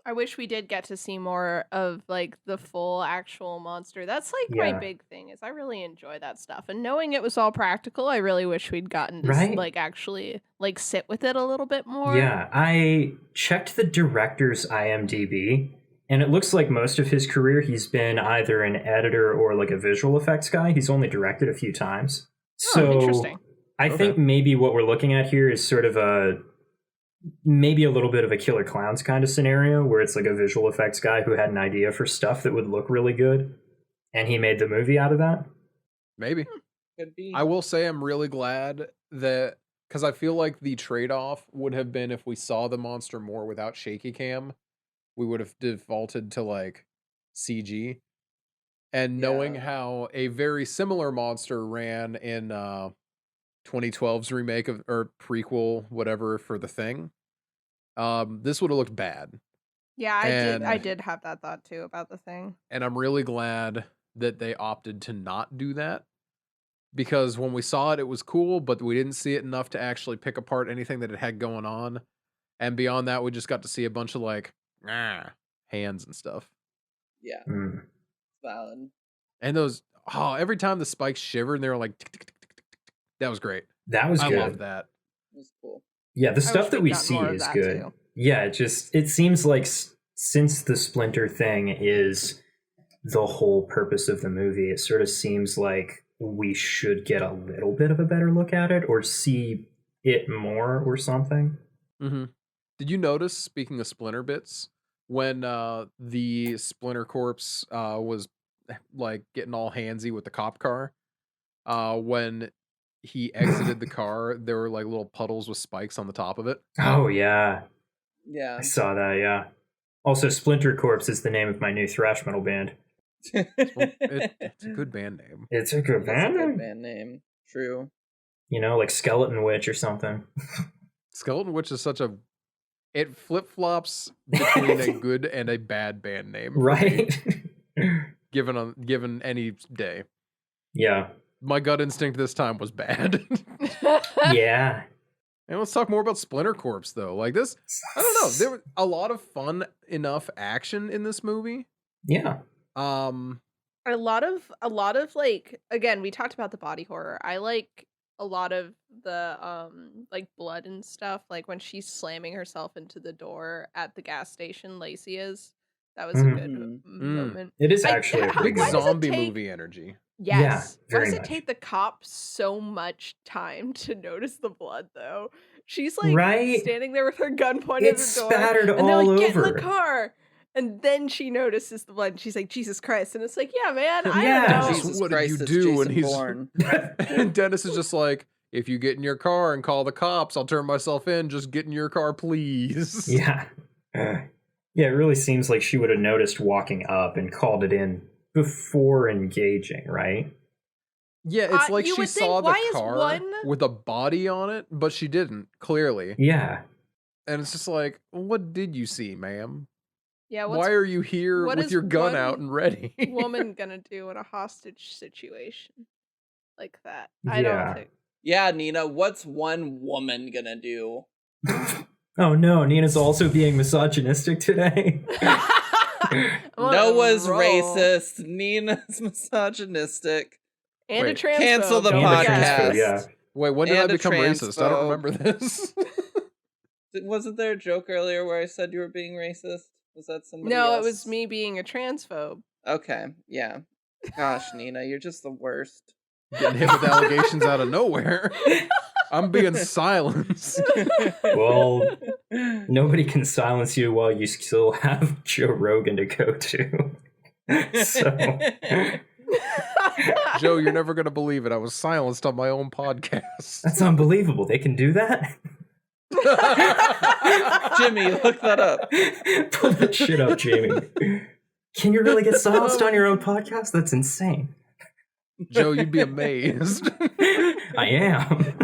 I wish we did get to see more of like the full actual monster. That's like my Yeah. big thing is I really enjoy that stuff. And knowing it was all practical, I really wish we'd gotten to Right? like actually like sit with it a little bit more. Yeah, I checked the director's IMDb, and it looks like most of his career he's been either an editor or like a visual effects guy. He's only directed a few times. Oh, So interesting. I Okay. think maybe what we're looking at here is sort of maybe a little bit of a Killer Clowns kind of scenario where it's like a visual effects guy who had an idea for stuff that would look really good, and he made the movie out of that. Maybe. Could be. I will say I'm really glad that because I feel like the trade-off would have been if we saw the monster more without shaky cam, we would have defaulted to like CG. And knowing Yeah. how a very similar monster ran in 2012's remake of or prequel, whatever, for The Thing, this would have looked bad. Yeah, I And- did have that thought too about the thing. And I'm really glad that they opted to not do that. Because when we saw it, it was cool, but we didn't see it enough to actually pick apart anything that it had going on. And beyond that, we just got to see a bunch of like hands and stuff. Yeah. Mm. Valid. And those, every time the spikes shivered and they were like, tick, tick, tick, tick, tick, tick. That was great. That was I good. love that. It was cool. Yeah, the I stuff wish that we'd we gotten see more of is that, good. too. Yeah, it seems like since the Splinter thing is the whole purpose of the movie, it sort of seems like we should get a little bit of a better look at it or see it more or something. Mm-hmm. Did you notice, speaking of Splinter bits, when the Splinter corpse was like getting all handsy with the cop car, when he exited the car, there were like little puddles with spikes on the top of it. Oh yeah, Yeah. I saw that. Yeah. Also, Splinter Corpse is the name of my new thrash metal band. It's a good band name. It's a good That's a band. good band name. True. You know, like Skeleton Witch or something. Skeleton Witch is it flip flops between a good and a bad band name, for me, Right? given any day. Yeah. my gut instinct this time was bad. Yeah. And let's talk more about Splinter Corpse, though. Like this, I don't know. There was a lot of fun enough action in this movie. Yeah. A lot of like, again, we talked about the body horror. I like a lot of the like blood and stuff, like when she's slamming herself into the door at the gas station. Lacey is. That was a good moment. It is actually a Big why does it zombie take- movie energy. Yes. Yeah, Why very does it much. take the cops so much time to notice the blood, though? She's like Right? standing there with her gun pointed at It's the door, spattered and they're all like, "Get in over. the car." And then she notices the blood, and she's like, "Jesus Christ!" And it's like, "Yeah, man, I Yeah. don't know." Jesus What did Christ, you it's do? Jason And he's- Bourne. And Dennis is just like, if you get in your car and call the cops, I'll turn myself in. Just get in your car, please. Yeah. Yeah, it really seems like she would have noticed walking up and called it in before engaging, right? Yeah, it's like you she would think, saw the why is car one- with a body on it, but she didn't, clearly. Yeah. And it's just like, what did you see, ma'am? Yeah, Why are you here what with is your gun one out and ready? woman gonna do in a hostage situation like that? I Yeah. don't think. Yeah, Nina, what's one woman gonna do? Oh no, Nina's also being misogynistic today. I'm on a Noah's roll. racist. Nina's misogynistic. And Wait, a transphobe. cancel the And a podcast. transphobe, yeah. Wait, when did I And a become racist? I don't transphobe. remember this. Wasn't there a joke earlier where I said you were being racist? Was that somebody No, else? it was me being a transphobe. Okay, yeah. Gosh, Nina, you're just the worst. Getting hit with allegations out of nowhere. I'm being silenced. Well, nobody can silence you while you still have Joe Rogan to go to. So, Joe, you're never going to believe it. I was silenced on my own podcast. that's unbelievable. They can do that? Jimmy, look that up. Pull that shit up, Jamie. Can you really get silenced on your own podcast? That's insane. Joe, you'd be amazed. I am.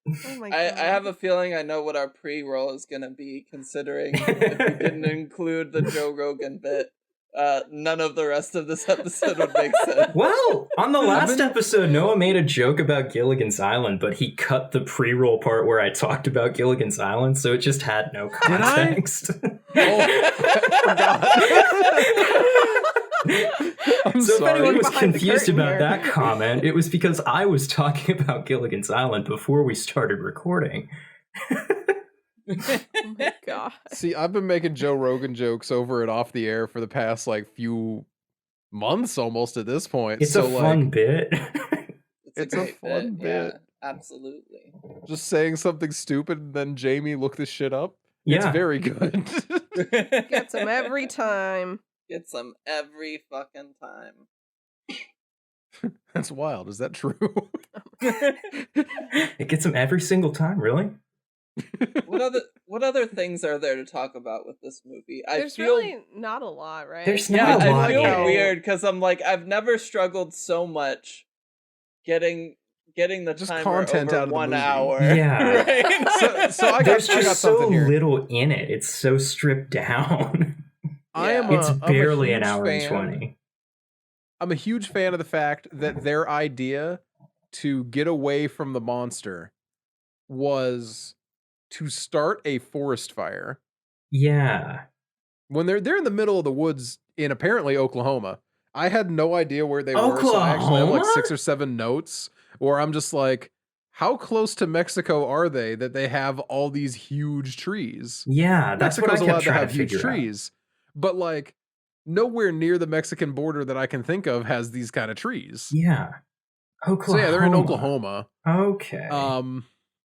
Oh my I god. have a feeling I know what our pre-roll is going to be, considering if we didn't include the Joe Rogan bit, none of the rest of this episode would make sense. Well, on the last episode, Noah made a joke about Gilligan's Island, but he cut the pre-roll part where I talked about Gilligan's Island, so it just had no Did I? context. I'm So if sorry. anyone was Behind the confused curtain about here. that comment, it was because I was talking about Gilligan's Island before we started recording. Oh my god. See, I've been making Joe Rogan jokes over and off the air for the past like few months almost at this point. It's so a fun like bit. It's a great fun bit. Yeah, absolutely. just saying something stupid and then Jamie look this shit up. It's Yeah. very good. Gets him every time. Get some every fucking time. That's wild. Is that true? It gets him every single time, really? What other things are there to talk about with this movie? There's really not a lot, right? There's yeah, not a lot I feel in it. weird because I'm like I've never struggled so much getting the Just timer content over out of the 1 movie. hour. Yeah. Right? So I got, There's I got just something so here. little in it. It's so stripped down. I am Yeah. It's I'm a barely an huge hour and fan- 20. I'm a huge fan of the fact that their idea to get away from the monster was to start a forest fire. Yeah. When they're in the middle of the woods in apparently Oklahoma. I had no idea where they were, so I actually have like Oklahoma? 6 or 7 notes where I'm just like, how close to Mexico are they that they have all these huge trees? Yeah, that's what I Mexico's kept allowed to trying have to huge figure out. trees, but like nowhere near the Mexican border that I can think of has these kind of trees. Yeah. Oklahoma. So yeah, they're in Oklahoma. Okay.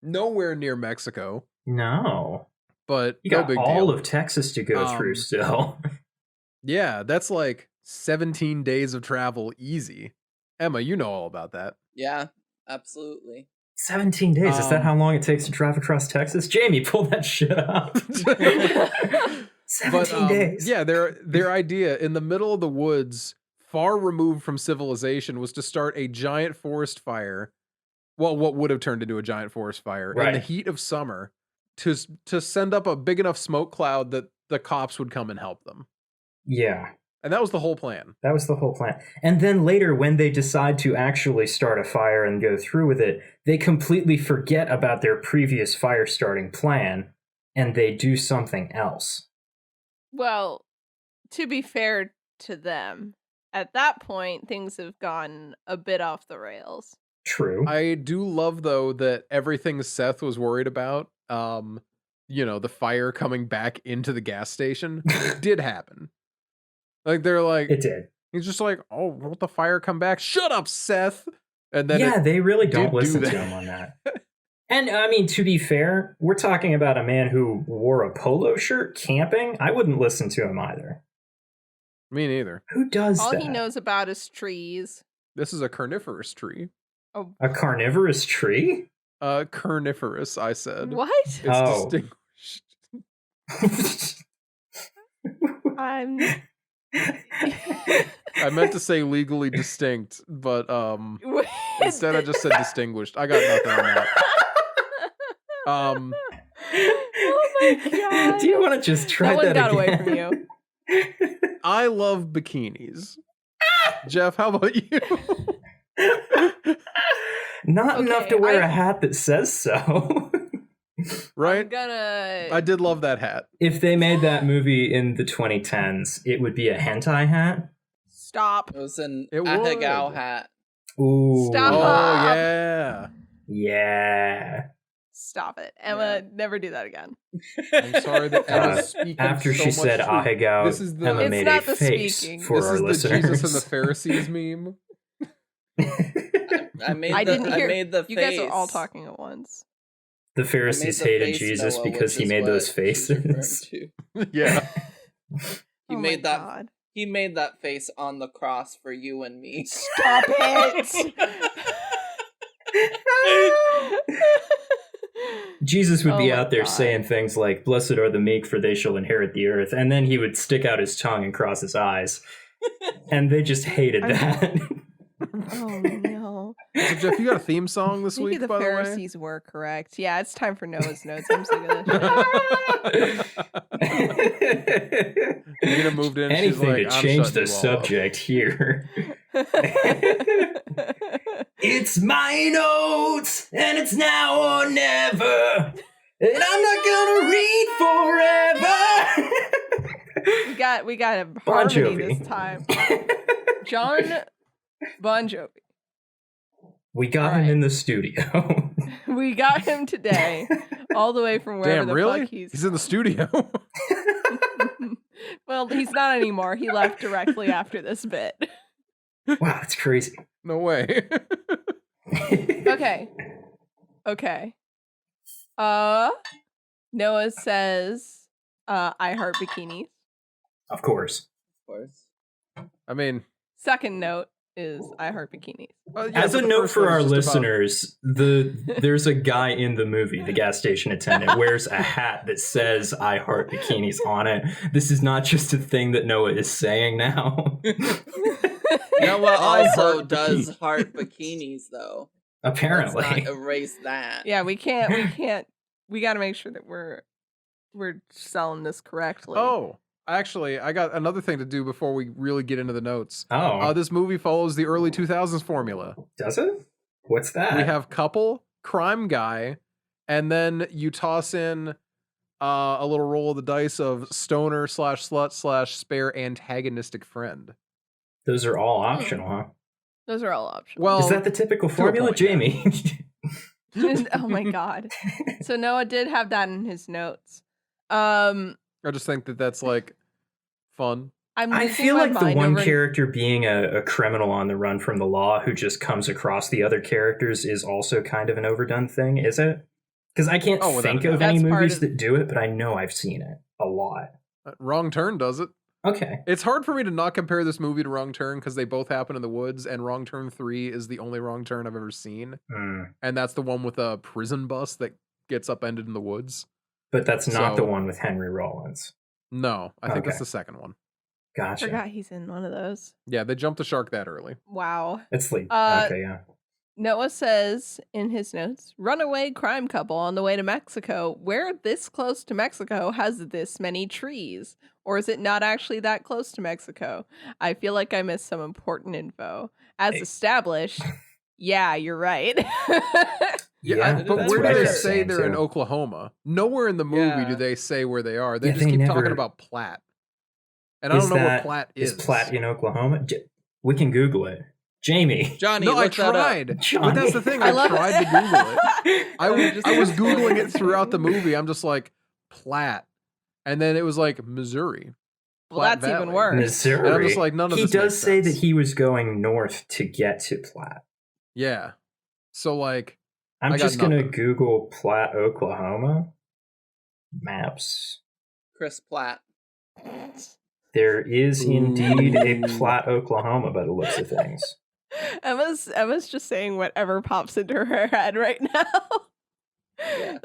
Nowhere near Mexico, No. but You no got big all deal. of Texas to go through still. Yeah, that's like 17 days of travel easy. Emma, you know all about that. Yeah, absolutely. 17 days. Is that how long it takes to drive across Texas? Jamie, pull that shit up. 17 days. Yeah, their idea in the middle of the woods, far removed from civilization, was to start a giant forest fire. Well, what would have turned into a giant forest fire in the Right. heat of summer to send up a big enough smoke cloud that the cops would come and help them. Yeah. And that was the whole plan. That was the whole plan. And then later, when they decide to actually start a fire and go through with it, they completely forget about their previous fire starting plan and they do something else. Well, to be fair to them, at that point, things have gone a bit off the rails. True. I do love, though, that everything Seth was worried about, the fire coming back into the gas station, did happen. Like, they're like... It did. He's just like, oh, won't the fire come back? Shut up, Seth! And then they really don't listen that. to him on that. And, I mean, to be fair, we're talking about a man who wore a polo shirt camping. I wouldn't listen to him either. Me neither. Who does All that? he knows about is trees. This is a carnivorous tree. Oh, A carnivorous tree? Carnivorous, I said. what? It's distinguished. I'm... I meant to say legally distinct, but instead I just said distinguished. I got nothing on that. Oh my god! Do you want to just try that got again? away from you. I love bikinis. Jeff, how about you? Not enough to wear a hat that says so. Right? I'm gonna... I did love that hat. If they made that movie in the 2010s, it would be a hentai hat. Stop. It was an It Ahegao would. hat. Ooh. Stop. Oh, yeah. Yeah. Stop it. Emma, never do that again. I'm sorry that Emma's speaking After so she much said truth. Ahegao, This is the- Emma It's made not a the face speaking. for This our is listeners. the Jesus and the Pharisees meme. I made I the, didn't hear. I made the You face. guys are all talking at once. The Pharisees I made the hated face, Jesus Noah, because which he is made what those she's referring faces. to. Yeah. He Oh made my that. God. He made that face on the cross for you and me. Stop it! Jesus would Oh be my out there God. saying things like, "Blessed are the meek, for they shall inherit the earth," and then he would stick out his tongue and cross his eyes. And they just hated that. Oh no. So, Jeff, you got a theme song this Maybe week, the by the way? Pharisees were correct. Yeah, it's time for Noah's notes. I'm sick of this shit. Nina moved in. Anything she's like, to I'm change shutting the you all up." subject here. It's my notes, and it's now or never. And I'm not gonna read forever. we got a Bon harmony Jovi. this time. John Bon Jovi. We got All him right. in the studio. We got him today, all the way from wherever Damn, the really? fuck he's. He's in the studio. Well, he's not anymore. He left directly after this bit. Wow, that's crazy. No way. Okay. Noah says, I heart bikinis. Of course. Of course. I mean, Second note is I heart bikinis. yeah, As but a the note first for one our is just about- listeners, there's a guy in the movie, the gas station attendant, wears a hat that says "I heart bikinis" on it. This is not just a thing that Noah is saying now. Noah I also heart does bikini. heart bikinis, though. Apparently. Let's not erase that. Yeah, we can't. We got to make sure that we're selling this correctly. Oh, actually, I got another thing to do before we really get into the notes. Oh, This movie follows the early 2000s formula. does it? What's that? We have couple, crime guy, and then you toss in a little roll of the dice of stoner / slut / spare antagonistic friend. Those are all optional, huh? Those are all options. Well, Is that the typical to a formula, point, yeah. Jamie? Oh my god. So Noah did have that in his notes. I'm I just think that that's like fun. I losing feel my like the mind one over- character being a criminal on the run from the law who just comes across the other characters is also kind of an overdone thing, is it? Because I can't Oh, without think a doubt. of any That's part movies of- that do it, but I know I've seen it a lot. Wrong Turn does it. Okay. It's hard for me to not compare this movie to Wrong Turn because they both happen in the woods, and Wrong Turn 3 is the only Wrong Turn I've ever seen. Mm. And that's the one with a prison bus that gets upended in the woods. But that's not So- the one with Henry Rollins. No, I think Okay. that's the second one. Gotcha. Forgot he's in one of those. Yeah, they jumped the shark that early. Wow. It's like, Uh, okay, yeah. Noah says in his notes, runaway crime couple on the way to Mexico. Where this close to Mexico has this many trees? Or is it not actually that close to Mexico? I feel like I missed some important info. As Hey. established, yeah, you're right. Yeah, but that's where what do I they kept say saying, they're in too. Oklahoma? Nowhere in the movie do Yeah. they say where they are. They Yeah, just they keep talking never- about Platt. And I don't know what Platt is. Is Platt in Oklahoma? We can Google it. Jamie. Johnny, No, I look that up. tried. But Johnny. that's the thing. I I love tried to Google it. I was Just Googling it explain. throughout the movie. I'm just like, Platt. And then it was like, Missouri. Well, Platte that's even Valley. worse. Missouri. And I'm just like, none of he this does makes say that sense. he was going north to get to Platt. Yeah. So, like, I'm I got just going to nothing. Google Platt, Oklahoma. Maps. Chris Platt. There is indeed a Ooh. Platt, Oklahoma, by the looks of things. Emma's just saying whatever pops into her head right now. Yeah.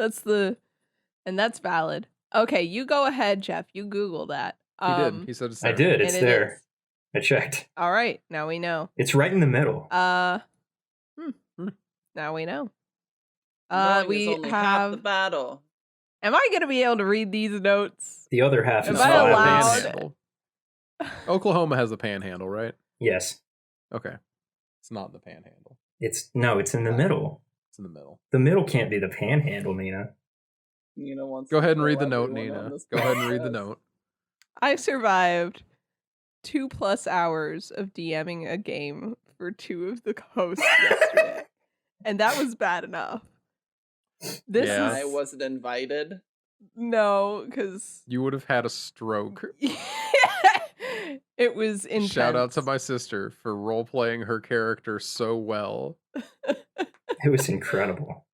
And that's valid. Okay, you go ahead, Jeff. You Google that. He did. He said it's there. I did. It's and it there. is. I checked. All right, now we know. It's right in the middle. Now we know. Knowing is We only half the have. battle. Am I gonna be able to read these notes? The other half Am is I Not the allowed? panhandle. Oklahoma has the panhandle, right? Yes. Okay. It's not the panhandle. It's in the middle. It's in the middle. The middle can't be the panhandle, Nina. Nina wants Go to ahead and throw read the note, everyone on Nina. this Go ahead and read the podcast. note. I survived 2+ hours of DMing a game for 2 of the hosts yesterday, and that was bad enough. This Yeah. I is wasn't invited. no, because You would have had a stroke. it was intense. Shout out to my sister for role playing her character so well. It was incredible.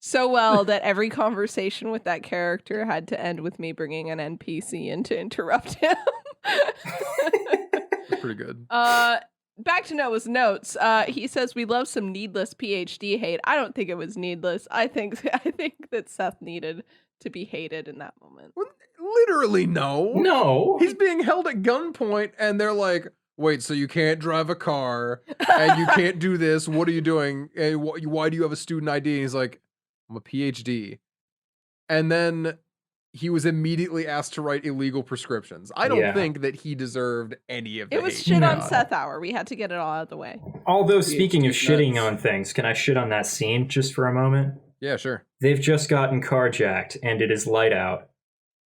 so well that every conversation with that character had to end with me bringing an NPC in to interrupt him. It's pretty good. Back to Noah's notes. He says we love some needless PhD hate. I don't think it was needless. I think that Seth needed to be hated in that moment. Literally, no. No. He's being held at gunpoint, and they're like, wait, so you can't drive a car, and you can't do this. What are you doing? And why do you have a student ID? And he's like, I'm a PhD. And then he was immediately asked to write illegal prescriptions. I don't Yeah. think that he deserved any of the It was hate. shit on No. Seth Hour. We had to get it all out of the way. Although, speaking of PhD shitting nuts. on things, can I shit on that scene just for a moment? Yeah, sure. They've just gotten carjacked, and it is light out.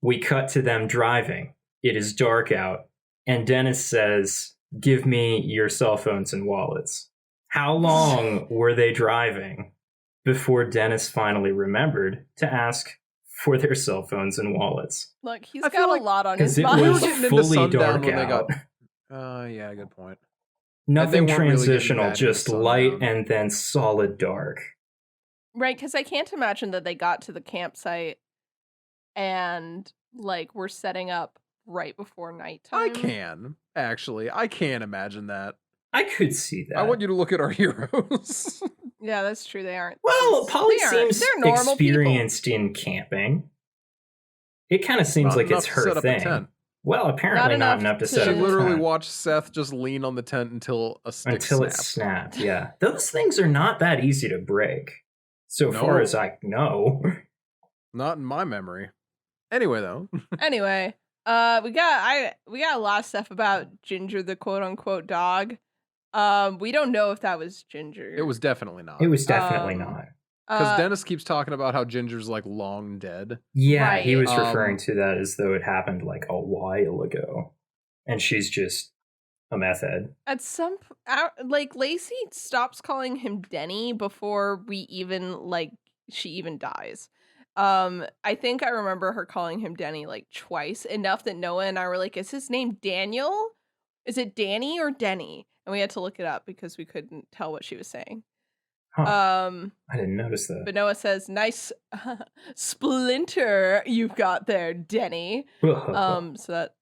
We cut to them driving. It is dark out. And Dennis says, give me your cell phones and wallets. How long were they driving before Dennis finally remembered to ask for their cell phones and wallets? Look, he's I feel got like- a lot on Because his it We were was mind. getting into fully sundown dark when they out. got- yeah, good point. Nothing weren't really getting transitional, bad just into light sundown. and then solid dark. Right, because I can't imagine that they got to the campsite and like we're setting up right before nighttime. I can, actually. I can imagine that. I could see that. I want you to look at our heroes. Yeah, that's true. They aren't. Well, Polly they aren't- seems they're normal experienced in camping. It kind of seems Not like enough it's to her set up a thing. tent. Well, apparently not enough to to- set She up a literally tent. watched Seth just lean on the tent until a stick Until it snapped. snapped, yeah. Those things are not that easy to break, so No. far as I know. Not in my memory. Anyway, though. Anyway, we got a lot of stuff about Ginger, the quote unquote dog. We don't know if that was Ginger. It was definitely not. It was definitely Um, not. Because Dennis keeps talking about how Ginger's like long dead. Yeah, he right. was referring Um, to that as though it happened like a while ago, and she's just a meth head. at some like Lacey stops calling him Denny before we even she even dies. I think I remember her calling him Denny like twice, enough that Noah and I were like, is his name Daniel? Is it Danny or Denny? And we had to look it up because we couldn't tell what she was saying. Huh. I didn't notice that. But Noah says, nice Splinter you've got there, Denny. So that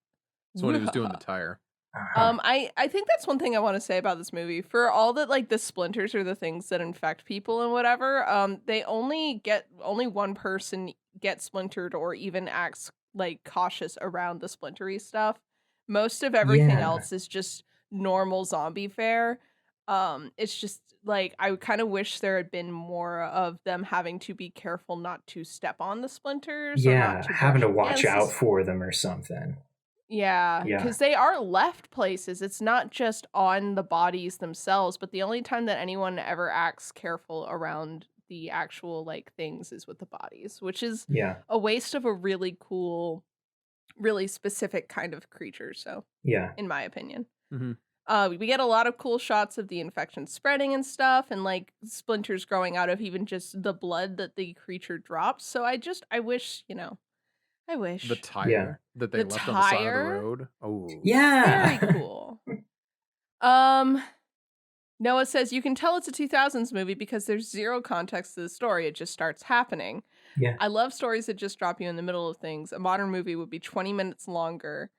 That's when he was doing the tire. I think that's one thing I want to say about this movie. For all that like the splinters are the things that infect people and whatever, they only one person gets splintered or even acts like cautious around the splintery stuff. Most of everything Yeah. else is just normal zombie fare. It's just like I kind of wish there had been more of them having to be careful not to step on the splinters or not Yeah, to having brush to watch against out for them or something. Yeah, Yeah. because they are left places. It's not just on the bodies themselves, but the only time that anyone ever acts careful around the actual like things is with the bodies, which is Yeah. a waste of a really cool, really specific kind of creature. So, Yeah. in my opinion. Mhm. We get a lot of cool shots of the infection spreading and stuff, and like splinters growing out of even just the blood that the creature drops. So I wish, I The wish. tire that they The left on the side of the tire? road. Oh. Yeah. Very cool. Um, Noah says you can tell it's a 2000s movie because there's zero context to the story. It just starts happening. Yeah. I love stories that just drop you in the middle of things. A modern movie would be 20 minutes longer,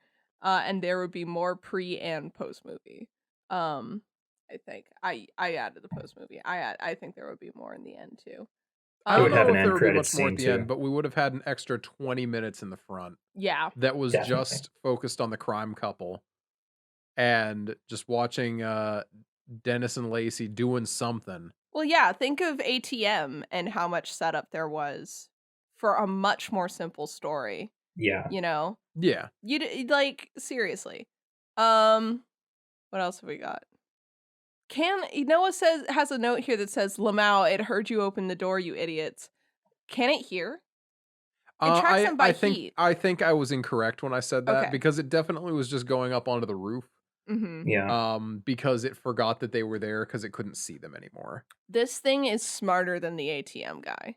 and there would be more pre and post movie. I think I added the post movie. I think there would be more in the end too. I It don't would have know an if end there would be credit much more scene at the too. end, but we would have had an extra 20 minutes in the front Yeah. that was Definitely. just focused on the crime couple and just watching Dennis and Lacey doing something. Well, yeah, think of ATM and how much setup there was for a much more simple story, Yeah. you know? Yeah. Like seriously. What else have we got? Noah has a note here that says, Lamau, it heard you open the door, you idiots. Can it hear? It tracks them by heat. I think I was incorrect when I said that Okay. because it definitely was just going up onto the roof. Mm-hmm. Yeah. Because it forgot that they were there because it couldn't see them anymore. This thing is smarter than the ATM guy.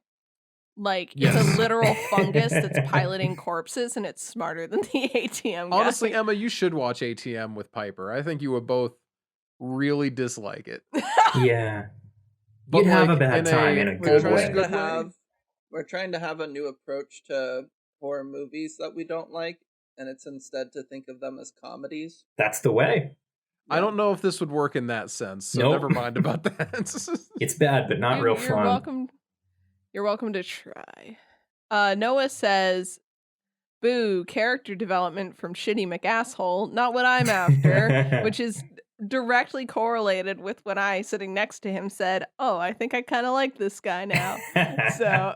Like, Yes. it's a literal fungus that's piloting corpses, and it's smarter than the ATM guy. Honestly, Emma, you should watch ATM with Piper. I think you would both really dislike it. Yeah. But You'd have a like, bad time in a We're good trying way. to have we're trying to have a new approach to horror movies that we don't like, and it's instead to think of them as comedies. That's the way. I don't know if this would work in that sense, so Nope. never mind about that. It's bad, but not real fun. You're welcome to try. Noah says, boo, character development from Shitty McAsshole, not what I'm after, which is directly correlated with when I, sitting next to him, said, oh, I think I kind of like this guy now. So,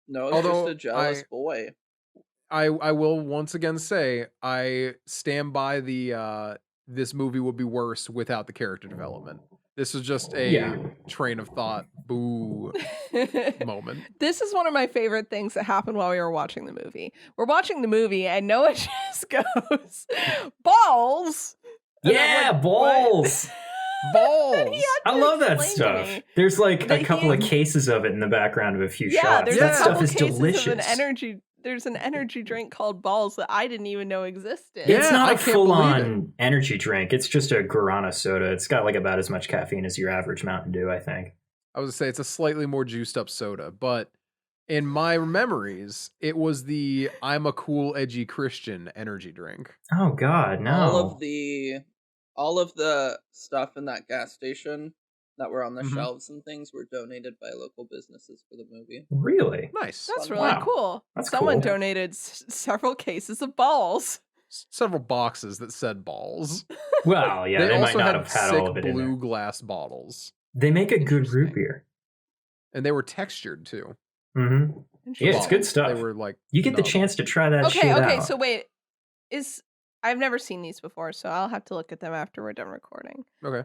No, it's just a jealous boy. I will once again say I stand by the this movie would be worse without the character development. This is just a train of thought boo moment. This is one of my favorite things that happened while we were watching the movie. We're watching the movie and Noah just goes, balls. And Yeah, I'm like, balls. Balls. I love that explain to stuff. me There's like that a couple of he- cases of it in the background of a few Yeah, shots. there's That a stuff couple is cases delicious. of there's an energy drink called Balls that I didn't even know existed. Yeah, It's not I a can't believe full-on energy drink. It's just a guarana soda. It's got like about as much caffeine as your average Mountain Dew, I think. I was gonna say it's a slightly more juiced up soda, but in my memories, it was the I'm a cool edgy Christian energy drink. Oh God, no! All of the stuff in that gas station that were on the Mhm. shelves and things were donated by local businesses for the movie. Really? Nice. That's Fun. really Wow. cool. That's Someone cool. donated several cases of balls. Several boxes that said balls. Well, yeah, they, might also not had have had sick all of it in blue there. glass bottles, They make a good root Interesting. beer. and they were textured too. Mm-hmm. Yeah, it's Well, good stuff. They were like You get the nubs. chance to try that shit Okay, out. so wait. I've never seen these before, so I'll have to look at them after we're done recording. Okay.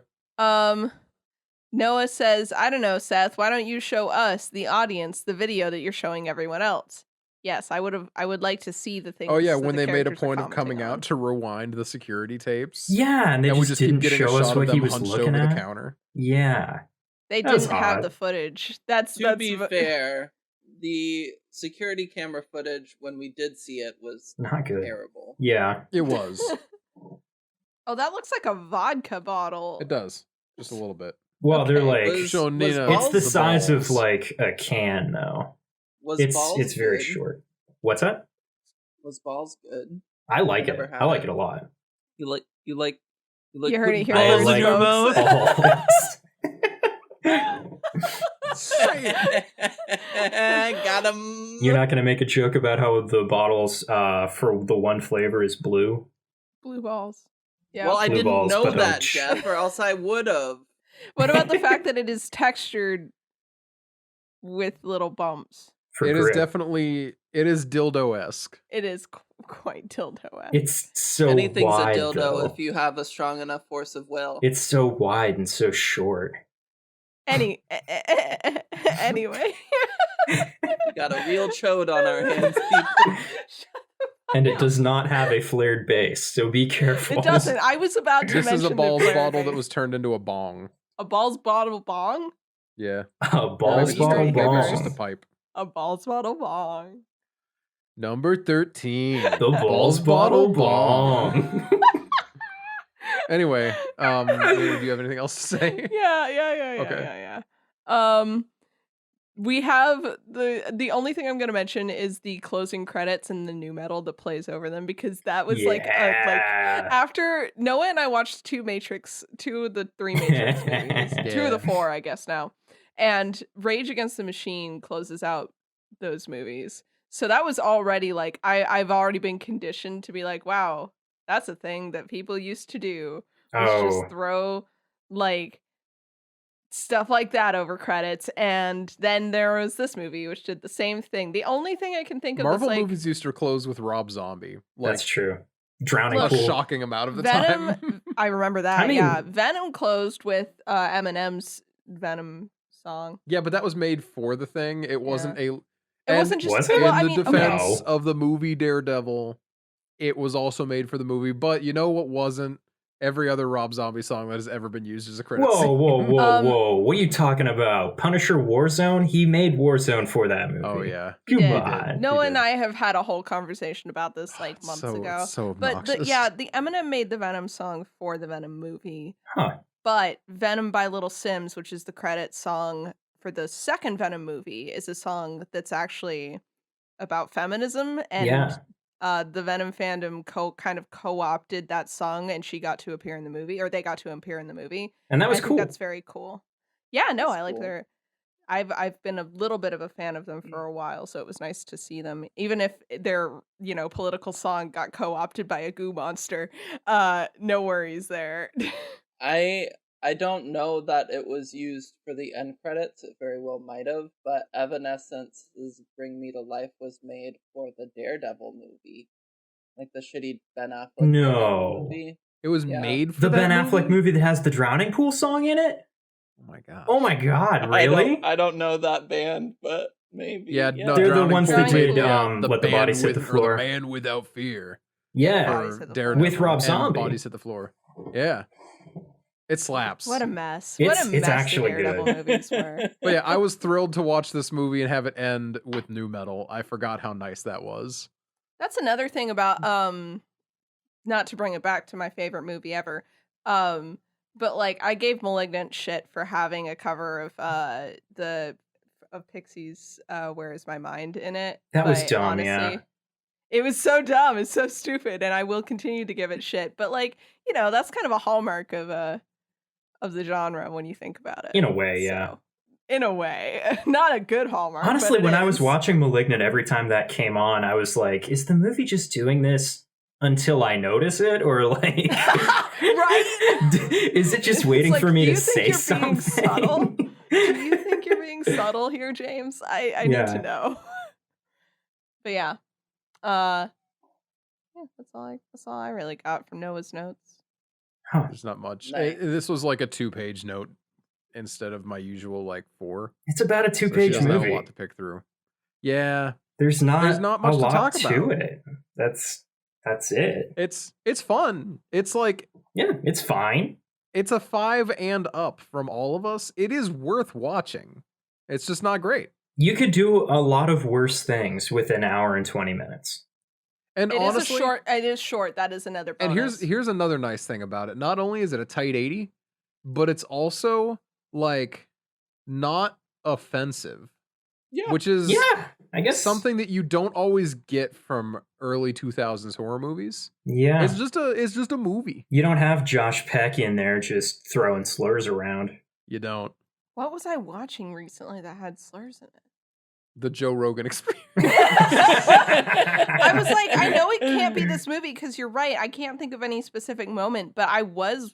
Noah says, I don't know, Seth, why don't you show us, the audience, the video that you're showing everyone else? Yes, I would like to see the things. Oh yeah, that when the they made a characters are point of coming commenting on. out to rewind the security tapes. Yeah, and they and we just just keep didn't getting a show us shot what of he them was hunched looking over at. the counter. Yeah. They That was didn't have odd. the footage. That's To be fair, the security camera footage when we did see it was Not good. terrible. Yeah. It was. Oh, that looks like a vodka bottle. It does. Just a little bit. Well, they're Okay, like was- Show Nina it's the Balls size balls. of like a can though. Was It's Balls very good? short. What's that? Was Balls good? I like Never it. had I like it. it a lot. You like You heard it putting here I balls first, in your like mouth? balls. Got him. You're not gonna make a joke about how the bottles for the one flavor is blue. Blue balls. Yeah. Well, I Blue didn't balls, know but that, ouch. Jeff, or else I would have. What about the fact that it is textured with little bumps? For It is grip. definitely dildo-esque. It is quite dildo. It's so Anything's wide, a dildo though. if you have a strong enough force of will. It's so wide and so short. Anyway. We got a real chode on our hands, people. And it does not have a flared base, so be careful. It doesn't. I was about to This mention is a the balls flare bottle that face. was turned into a bong. A balls bottle bong? Yeah. A balls Easter bottle egg Maybe it's bong. just a bong. pipe. A balls bottle bong. Number 13. The balls bottle bong. Anyway, do you have anything else to say? Yeah. We have the only thing I'm gonna mention is the closing credits and the new metal that plays over them, because that was like Yeah. after Noah and I watched two of the three Matrix movies, two of the four, I guess now, and Rage Against the Machine closes out those movies. So that was already like I've already been conditioned to be like, wow, that's a thing that people used to do. Was just throw like stuff like that over credits. And then there was this movie which did the same thing. The only thing I can think of Marvel that's like movies used to close with Rob Zombie. Like, That's true. Drowning a pool. shocking amount of the Venom, time. I remember that. I mean- yeah, Venom closed with Eminem's Venom song. Yeah, but that was made for the thing. It wasn't a. It wasn't just Was it? well, in I the mean, okay. defense No. of the movie Daredevil, it was also made for the movie. But you know what wasn't? Every other Rob Zombie song that has ever been used as a credit Whoa, scene. whoa. What are you talking about? Punisher Warzone? He made Warzone for that movie. Oh yeah. Come Yeah, on. Noah He and did. I have had a whole conversation about this like months ago. It's so But obnoxious. the Eminem made the Venom song for the Venom movie. Huh. But Venom by Little Sims, which is the credit song for the second Venom movie, is a song that's actually about feminism, and Yeah. the Venom fandom kind of co-opted that song, and she got to appear in the movie, or they got to appear in the movie. And that was I think cool. that's very cool. Yeah, no, That's I like cool. their. I've been a little bit of a fan of them for a while, so it was nice to see them, even if their political song got co-opted by a goo monster. No worries there. I don't know that it was used for the end credits. It very well might have, but Evanescence's "Bring Me to Life" was made for the Daredevil movie, like the shitty Ben Affleck Daredevil movie. It was Yeah. made for The that Ben Affleck movie that has the drowning pool song in it? Oh my god. Oh my god, really? I don't know that band, but maybe. Yeah, no, They're the Drowning ones Pool that made, did Let the Bodies Hit the Floor. Or the Man Without Fear. Yeah. Bodies For Hit the Daredevil With Rob and Zombie. Bodies Hit the Floor. Yeah. It slaps. What a mess! It's- What a it's mess actually the Daredevil good. movies were. But yeah, I was thrilled to watch this movie and have it end with new metal. I forgot how nice that was. That's another thing about not to bring it back to my favorite movie ever. But like I gave Malignant shit for having a cover of Pixies Where Is My Mind in it. That was But dumb, yeah. honestly, it was so dumb, it's so stupid, and I will continue to give it shit. But like, that's kind of a hallmark of the genre when you think about it. In a way, yeah. So, in a way. Not a good hallmark. Honestly, but when it I was is. watching Malignant, every time that came on, I was like, is the movie just doing this until I notice it? Or like, Right? is it just It's waiting like, for me do to you think say you're something? being subtle? Do you think you're being subtle here, James? I need Yeah. to know. But yeah. That's all I really got from Noah's notes. Huh. There's not much. Nice. This was like a 2-page note instead of my usual like 4. It's about a So she two-page doesn't have movie. a lot to pick through. Yeah, There's not much a to lot talk to about. it. That's it. it's fun. It's like Yeah, it's fine. it's a 5 and up from all of us. It is worth watching. It's just not great. You could do a lot of worse things with an hour and 20 minutes. And It honestly, is short. That is another and bonus. here's another nice thing about it. Not only is it a tight 80, but it's also like not offensive, Yeah. which is Yeah, I guess something that you don't always get from early 2000s horror movies. Yeah, It's just a movie. you don't have Josh Peck in there just throwing slurs around. You don't. What was I watching recently that had slurs in it? the Joe Rogan experience. I was like, I know it can't be this movie because you're right. I can't think of any specific moment, but I was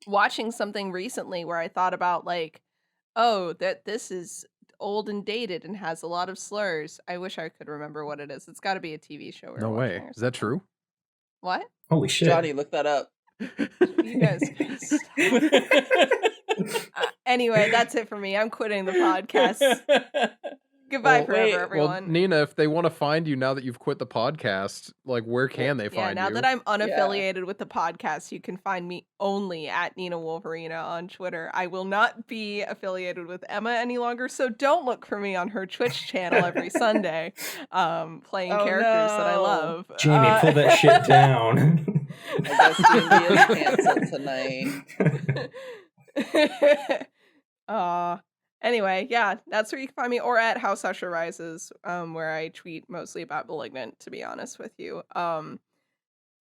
watching something recently where I thought about like, oh, that this is old and dated and has a lot of slurs. I wish I could remember what it is. It's got to be a TV show. No way. Is that true? What? Holy shit. Johnny, look that up. You guys. Anyway, that's it for me. I'm quitting the podcast. Goodbye forever, everyone. Well, Nina, if they want to find you now that you've quit the podcast, like where can they find you? Yeah, now that I'm unaffiliated with the podcast, you can find me only at Nina Wolverina on Twitter. I will not be affiliated with Emma any longer, so don't look for me on her Twitch channel every Sunday, playing characters that I love. Jamie, pull that shit down. I guess D&D is canceled tonight. Anyway, yeah, that's where you can find me, or at House Usher Rises, where I tweet mostly about Malignant, to be honest with you.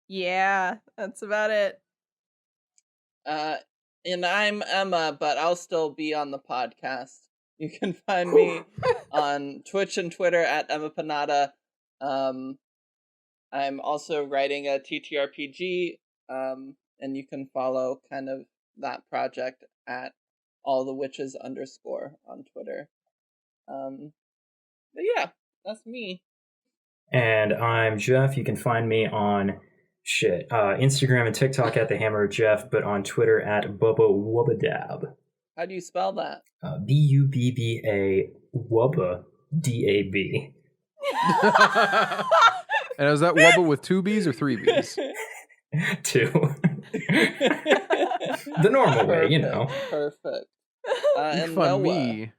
Yeah, that's about it. And I'm Emma, but I'll still be on the podcast. You can find me on Twitch and Twitter at Emma Panada. I'm also writing a TTRPG, and you can follow kind of that project at allthewitches_ on Twitter. But yeah, that's me. And I'm Jeff. You can find me on Instagram and TikTok at the Hammer of Jeff, but on Twitter at Bubba Wubbadab. How do you spell that? BUBBA Wubba DAB. And is that Wubba with 2 B's or 3 B's? 2. The normal way, you know. Perfect. You And can find Noah. me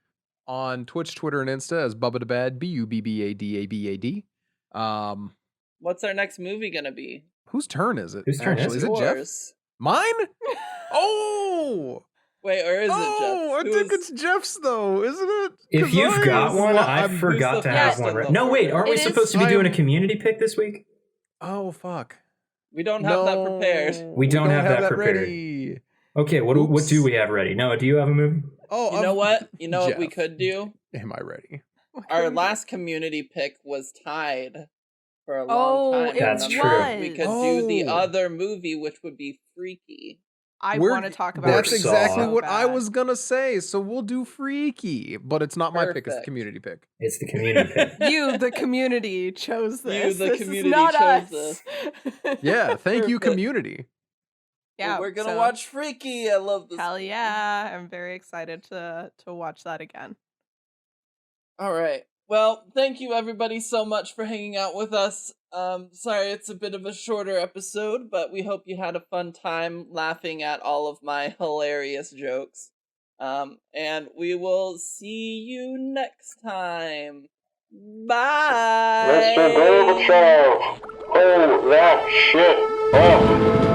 on Twitch, Twitter, and Insta as Bubbadabad, BUBBADABAD. What's our next movie gonna be? Whose turn is it? Whose turn actually? is it? Yours. Jeff? Mine? Oh! Wait, or is it Jeff? Oh, I think it's Jeff's though, isn't it? If you've got one, I forgot who's to the have first one. in Right. the No, wait, order? aren't we It is- supposed to be doing a community pick this week? Oh, fuck. We don't have that prepared. We don't have that prepared. ready. Okay, what do we have ready? Noah, do you have a movie? Oh, You know what? You know what we Jeff. could do? Am I ready? Our last community pick was tied for a long Oh, time. That's remember? true. We could do the Oh. other movie, which would be Freaky. I We're- want to talk about That's Saw. exactly so what I bad. was gonna say. So we'll do Freaky, but it's not my pick; it's the Perfect. community pick. It's the community pick. You, the community, chose this. the This community is not chose us. Yeah, thank you, Perfect. community. Yeah, We're gonna so- watch Freaky. I love this. Hell yeah! I'm very excited to watch that again. All right. Well, thank you everybody so much for hanging out with us. Sorry it's a bit of a shorter episode, but we hope you had a fun time laughing at all of my hilarious jokes. And we will see you next time. Bye. Mr. Gorbachev, hold that shit up.